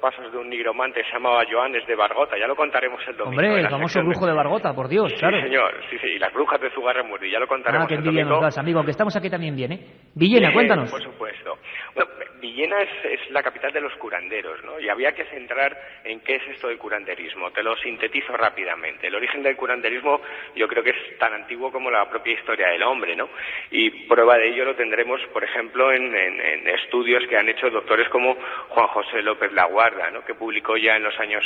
pasos de un nigromante que se llamaba Joanes de Bargota, ya lo contaremos el domingo. Hombre, el famoso brujo de Bargota, por Dios, sí, claro. Señor, sí, y las brujas de Zugarramurdi, ya lo contaremos qué el envidia domingo. nos das, amigo, que estamos aquí también bien, ¿eh? Villena, cuéntanos. Por supuesto. Bueno, Villena es la capital de los curanderos, ¿no? Y había que centrar en qué es esto de del curanderismo. Te lo sintetizo rápidamente. El origen del curanderismo yo creo que es tan antiguo como la propia historia del hombre, ¿no? Y prueba de ello lo tendremos, por ejemplo, en estudios que han hecho doctores como Juan José López Laguarda, ¿no? Que publicó ya en los años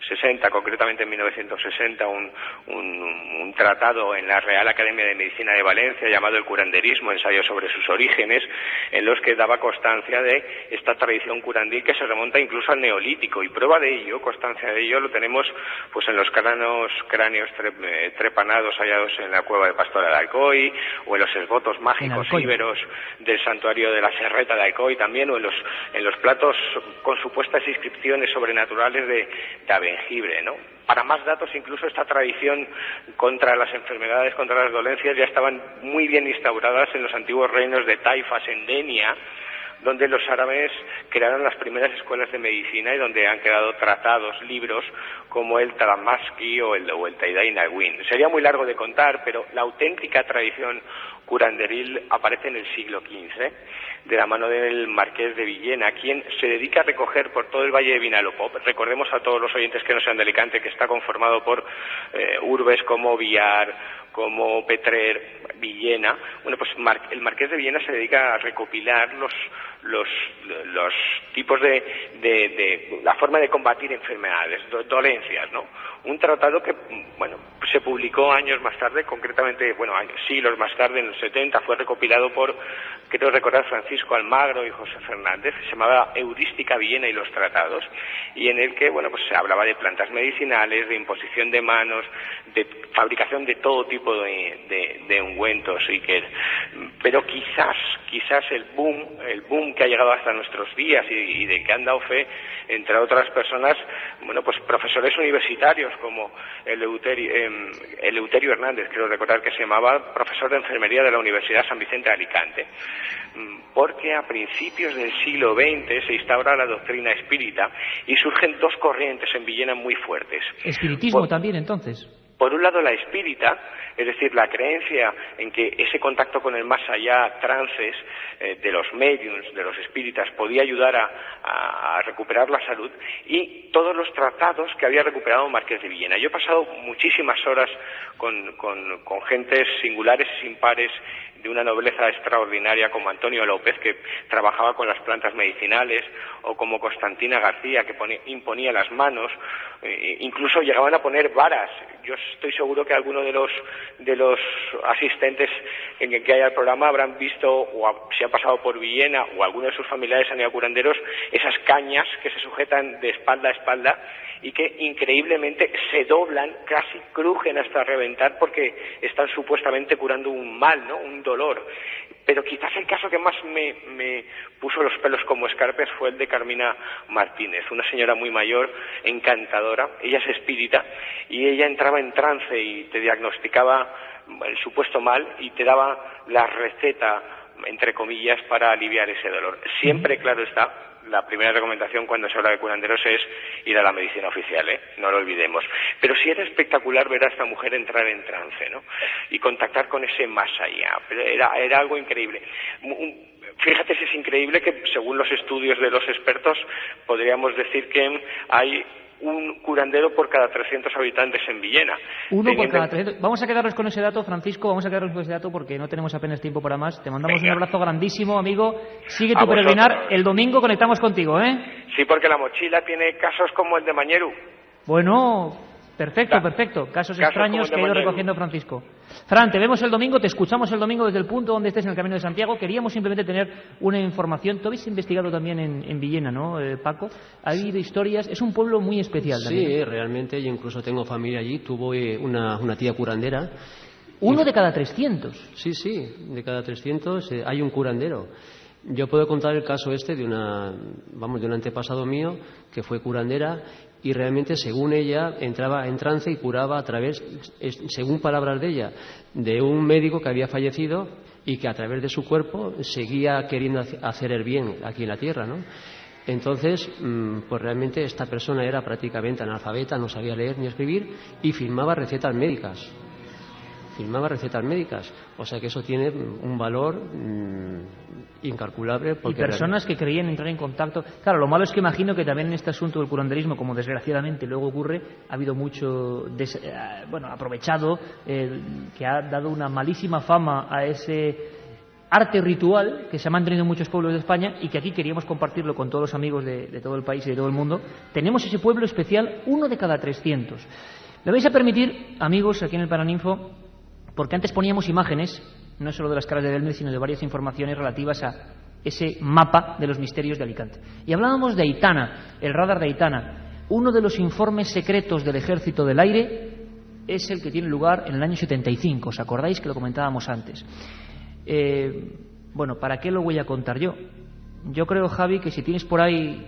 60, concretamente en 1960, un tratado en la Real Academia de Medicina de Valencia llamado El curanderismo, ensayo sobre sus orígenes, en los que daba constancia de esta tradición curandil que se remonta incluso al Neolítico, y prueba de ello, constancia de ello, lo tenemos pues en los cráneos trepanados hallados en la cueva de Pastora de Alcoy, o en los esbotos mágicos íberos del santuario de la Serreta de Alcoy también, o en los platos con supuestas inscripciones sobrenaturales de Abengibre, ¿no? Para más datos, incluso esta tradición contra las enfermedades, contra las dolencias, ya estaban muy bien instauradas en los antiguos reinos de Taifas, en Denia, donde los árabes crearon las primeras escuelas de medicina y donde han quedado tratados, libros como el Talamaski o el Taidai Nawin. Sería muy largo de contar, pero la auténtica tradición curanderil aparece en el siglo XV, de la mano del marqués de Villena, quien se dedica a recoger por todo el valle de Vinalopó. Recordemos a todos los oyentes que no sean de Alicante que está conformado por urbes como Villar, como Petrer, Villena. Bueno, pues el marqués de Villena se dedica a recopilar los tipos de la forma de combatir enfermedades, dolencias, ¿no? Un tratado que, bueno, se publicó años más tarde, concretamente, bueno, siglos más tarde, en los 70, fue recopilado por, creo recordar, Francisco Almagro y José Fernández, se llamaba Heurística Villena y los Tratados, y en el que, bueno, pues se hablaba de plantas medicinales, de imposición de manos, de fabricación de todo tipo de ungüentos, pero quizás el boom que ha llegado hasta nuestros días y de que han dado fe, entre otras personas, bueno, pues profesores universitarios como Eleuterio Hernández, creo recordar que se llamaba, profesor de enfermería de la Universidad San Vicente de Alicante, porque a principios del siglo XX se instaura la doctrina espírita y surgen dos corrientes en Villena muy fuertes. ¿Espiritismo también, entonces? Por un lado, la espírita, es decir, la creencia en que ese contacto con el más allá, trances de los mediums, de los espíritas, podía ayudar a recuperar la salud, y todos los tratados que había recuperado Marqués de Villena. Yo he pasado muchísimas horas con gentes singulares y sin pares, de una nobleza extraordinaria, como Antonio López, que trabajaba con las plantas medicinales, o como Constantina García, que imponía las manos, incluso llegaban a poner varas. Yo estoy seguro que alguno de los asistentes que hay al programa habrán visto, o si han pasado por Villena, o alguno de sus familiares han ido a curanderos, esas cañas que se sujetan de espalda a espalda y que increíblemente se doblan, casi crujen hasta reventar, porque están supuestamente curando un mal, ¿no? Un dolor. Pero quizás el caso que más me puso los pelos como escarpias fue el de Carmina Martínez, una señora muy mayor, encantadora. Ella es espírita y ella entraba en trance y te diagnosticaba el supuesto mal y te daba la receta, entre comillas, para aliviar ese dolor. Siempre, claro está, la primera recomendación cuando se habla de curanderos es ir a la medicina oficial, no lo olvidemos. Pero sí era espectacular ver a esta mujer entrar en trance, ¿no? Y contactar con ese más allá. Era algo increíble. Fíjate si es increíble que, según los estudios de los expertos, podríamos decir que hay un curandero por cada 300 habitantes en Villena. Uno por cada 300. Vamos a quedarnos con ese dato, Francisco, porque no tenemos apenas tiempo para más. Te mandamos un abrazo grandísimo, amigo. Sigue tu peregrinar. El domingo conectamos contigo, ¿eh? Sí, porque la mochila tiene casos como el de Mañeru. Bueno, perfecto. Casos extraños que ha ido recogiendo Francisco. Fran, te vemos el domingo, te escuchamos el domingo desde el punto donde estés en el Camino de Santiago. Queríamos simplemente tener una información. Tú habéis investigado también en Villena, ¿no, Paco? Ha habido historias. Es un pueblo muy especial también. Sí, realmente. Yo incluso tengo familia allí. Tuve una tía curandera. ¿Uno de cada 300? Sí, de cada 300 hay un curandero. Yo puedo contar el caso de un antepasado mío que fue curandera, y realmente, según ella, entraba en trance y curaba a través, según palabras de ella, de un médico que había fallecido y que a través de su cuerpo seguía queriendo hacer el bien aquí en la tierra, ¿no? Entonces, pues realmente esta persona era prácticamente analfabeta, no sabía leer ni escribir y firmaba recetas médicas. filmaba recetas médicas. O sea que eso tiene un valor incalculable. Y personas que querían entrar en contacto. Claro, lo malo es que imagino que también en este asunto del curanderismo, como desgraciadamente luego ocurre, ha habido mucho aprovechado, que ha dado una malísima fama a ese arte ritual que se ha mantenido en muchos pueblos de España y que aquí queríamos compartirlo con todos los amigos de todo el país y de todo el mundo. Tenemos ese pueblo especial, 1 de cada 300. Me vais a permitir, amigos, aquí en el Paraninfo, porque antes poníamos imágenes, no solo de las caras de Belmez, sino de varias informaciones relativas a ese mapa de los misterios de Alicante. Y hablábamos de Aitana, el radar de Aitana. Uno de los informes secretos del Ejército del Aire es el que tiene lugar en el año 75. ¿Os acordáis que lo comentábamos antes? ¿Para qué lo voy a contar yo? Yo creo, Javi, que si tienes por ahí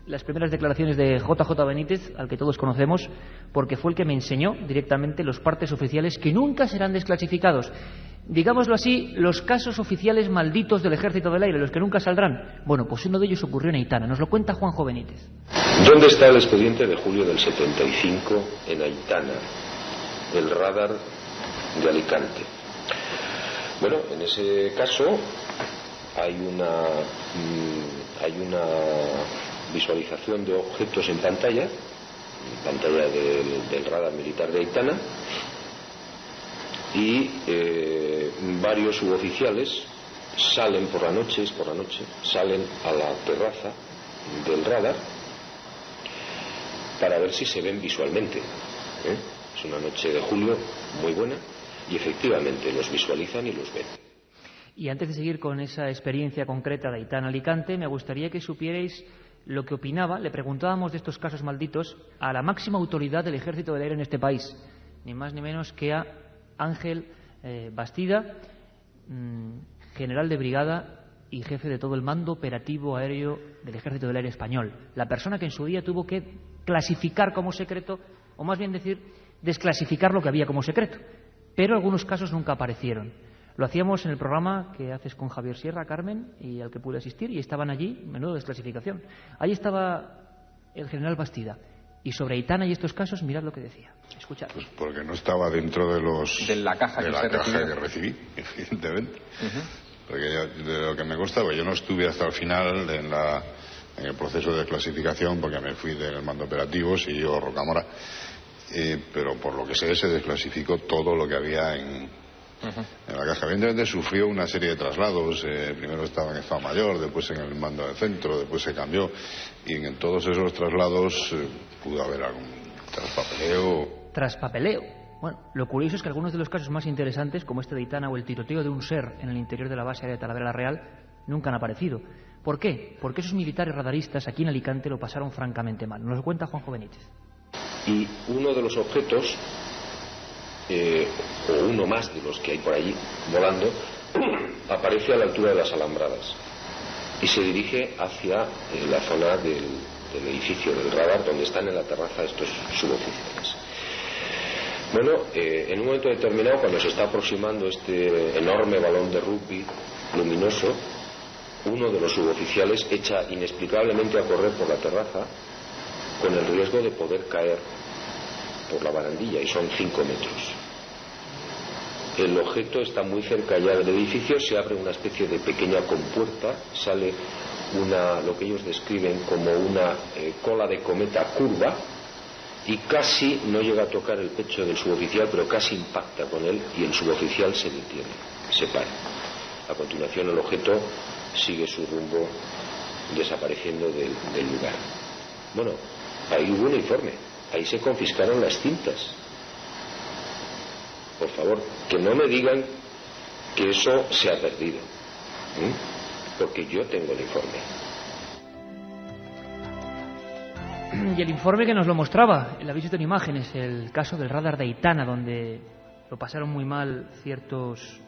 las primeras declaraciones de JJ Benítez, al que todos conocemos, porque fue el que me enseñó directamente los partes oficiales que nunca serán desclasificados. Digámoslo así, los casos oficiales malditos del Ejército del Aire, los que nunca saldrán. Bueno, pues uno de ellos ocurrió en Aitana. Nos lo cuenta Juanjo Benítez. ¿Dónde está el expediente de julio del 75 en Aitana, el radar de Alicante? Bueno, en ese caso hay una visualización de objetos en pantalla del radar militar de Aitana, y varios suboficiales salen por la noche, salen a la terraza del radar para ver si se ven visualmente. Es una noche de julio muy buena y efectivamente los visualizan y los ven. Y antes de seguir con esa experiencia concreta de Aitana Alicante, me gustaría que supierais lo que opinaba. Le preguntábamos de estos casos malditos a la máxima autoridad del Ejército del Aire en este país, ni más ni menos que a Ángel Bastida, general de brigada y jefe de todo el mando operativo aéreo del Ejército del Aire español. La persona que en su día tuvo que clasificar como secreto, o más bien decir, desclasificar lo que había como secreto. Pero algunos casos nunca aparecieron. Lo hacíamos en el programa que haces con Javier Sierra, Carmen, y al que pude asistir, y estaban allí, menudo desclasificación. Ahí estaba el general Bastida. Y sobre Aitana y estos casos, mirad lo que decía. Escuchad. Pues porque no estaba dentro de la caja que recibí, evidentemente. Porque de lo que me consta, yo no estuve hasta el final en el proceso de desclasificación, porque me fui del mando operativo, siguió Rocamora. Pero por lo que sé, se desclasificó todo lo que había en la caja. Evidentemente sufrió una serie de traslados. Primero estaba en Estado Mayor, después en el mando del centro, después se cambió, y en todos esos traslados pudo haber algún traspapeleo. Bueno, lo curioso es que algunos de los casos más interesantes, como este de Aitana o el tiroteo de un SER en el interior de la base aérea de Talavera Real, nunca han aparecido. ¿Por qué? Porque esos militares radaristas aquí en Alicante lo pasaron francamente mal. Nos lo cuenta Juanjo Benítez. Y uno de los objetos, o uno más de los que hay por allí volando, aparece a la altura de las alambradas y se dirige hacia la zona del edificio del radar, donde están en la terraza estos suboficiales. Bueno, en un momento determinado, cuando se está aproximando este enorme balón de rugby luminoso, uno de los suboficiales echa inexplicablemente a correr por la terraza, con el riesgo de poder caer por la barandilla, y son 5 metros. El objeto está muy cerca ya del edificio, se abre una especie de pequeña compuerta, sale lo que ellos describen como una cola de cometa curva, y casi no llega a tocar el pecho del suboficial, pero casi impacta con él, y el suboficial se detiene, se para. A continuación el objeto sigue su rumbo, desapareciendo del lugar. Bueno, ahí hubo un informe, ahí se confiscaron las cintas. Por favor, que no me digan que eso se ha perdido, porque yo tengo el informe. Y el informe que nos lo mostraba, el aviso en imágenes, el caso del radar de Aitana, donde lo pasaron muy mal ciertos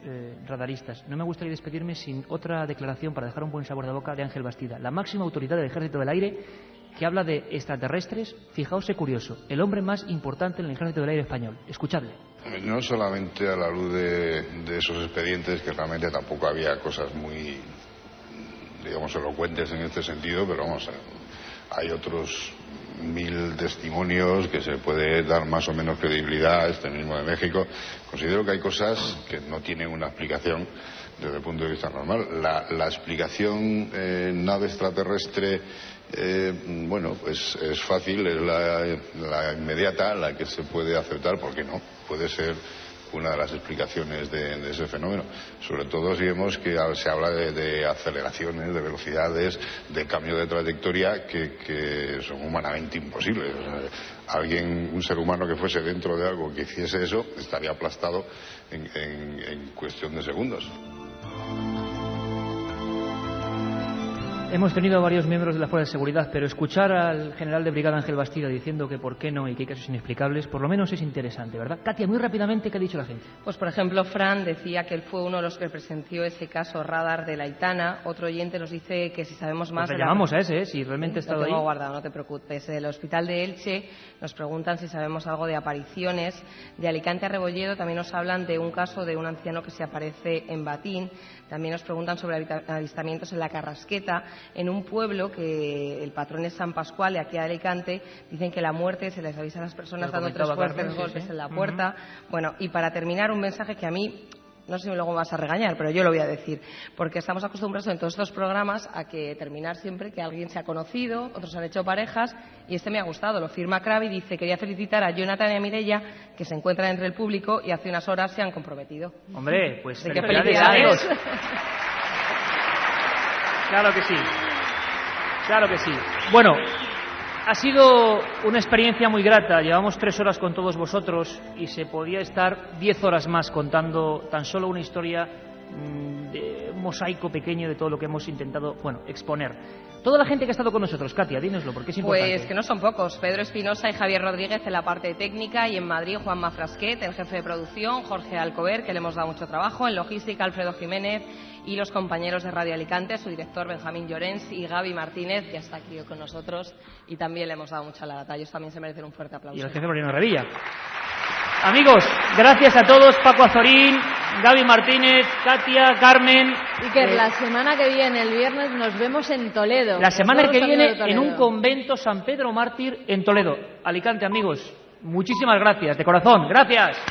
radaristas. No me gustaría despedirme sin otra declaración para dejar un buen sabor de boca de Ángel Bastida, la máxima autoridad del Ejército del Aire, que habla de extraterrestres. Fijaos, curioso, el hombre más importante en el Ejército del Aire español. Escuchadle. No solamente a la luz de esos expedientes, que realmente tampoco había cosas muy, digamos, elocuentes en este sentido, pero vamos, hay otros 1000 testimonios, que se puede dar más o menos credibilidad a este mismo de México. Considero que hay cosas que no tienen una explicación desde el punto de vista normal. La explicación nave extraterrestre, bueno, pues es fácil, es la inmediata, la que se puede aceptar, porque no, puede ser una de las explicaciones de ese fenómeno, sobre todo si vemos que se habla de aceleraciones, de velocidades, de cambio de trayectoria que son humanamente imposibles. O sea, un ser humano que fuese dentro de algo que hiciese eso estaría aplastado en cuestión de segundos. Hemos tenido varios miembros de la Fuerza de Seguridad, pero escuchar al general de brigada Ángel Bastida diciendo que por qué no y que hay casos inexplicables, por lo menos es interesante, ¿verdad? Katia, muy rápidamente, ¿qué ha dicho la gente? Pues, por ejemplo, Fran decía que él fue uno de los que presenció ese caso radar de la Aitana. Otro oyente nos dice que si sabemos más... Pues le llamamos a ese, si realmente ha estado ahí. Lo tengo guardado, no te preocupes. Del Hospital de Elche nos preguntan si sabemos algo de apariciones. De Alicante a Rebolledo también nos hablan de un caso de un anciano que se aparece en Batín. También nos preguntan sobre avistamientos en la Carrasqueta, en un pueblo que el patrón es San Pascual, de aquí a Alicante. Dicen que la muerte se les avisa a las personas dando 3 fuertes golpes en la puerta. Bueno, y para terminar, un mensaje que a mí, no sé si luego me vas a regañar, pero yo lo voy a decir, porque estamos acostumbrados en todos estos programas a que terminar siempre que alguien se ha conocido, otros han hecho parejas, y este me ha gustado, lo firma Krabi, dice: quería felicitar a Jonathan y a Mireia, que se encuentran entre el público y hace unas horas se han comprometido. Hombre, pues felicidades. Claro que sí. Claro que sí. Bueno, ha sido una experiencia muy grata. Llevamos 3 horas con todos vosotros y se podía estar 10 horas más contando tan solo una historia de un mosaico pequeño de todo lo que hemos intentado, exponer. Toda la gente que ha estado con nosotros, Katia, dínoslo, porque es importante. Pues que no son pocos. Pedro Espinosa y Javier Rodríguez en la parte técnica, y en Madrid Juanma Frasquet, el jefe de producción, Jorge Alcover, que le hemos dado mucho trabajo, en logística Alfredo Jiménez, y los compañeros de Radio Alicante, su director Benjamín Llorens y Gaby Martínez, que está aquí con nosotros, y también le hemos dado mucha lata. Ellos también se merecen un fuerte aplauso. Y el jefe Mariano Revilla. Amigos, gracias a todos. Paco Azorín, Gaby Martínez, Katia, Carmen. Iker, la semana que viene, el viernes, nos vemos en Toledo. La semana que viene en un convento San Pedro Mártir en Toledo. Alicante, amigos, muchísimas gracias, de corazón. Gracias.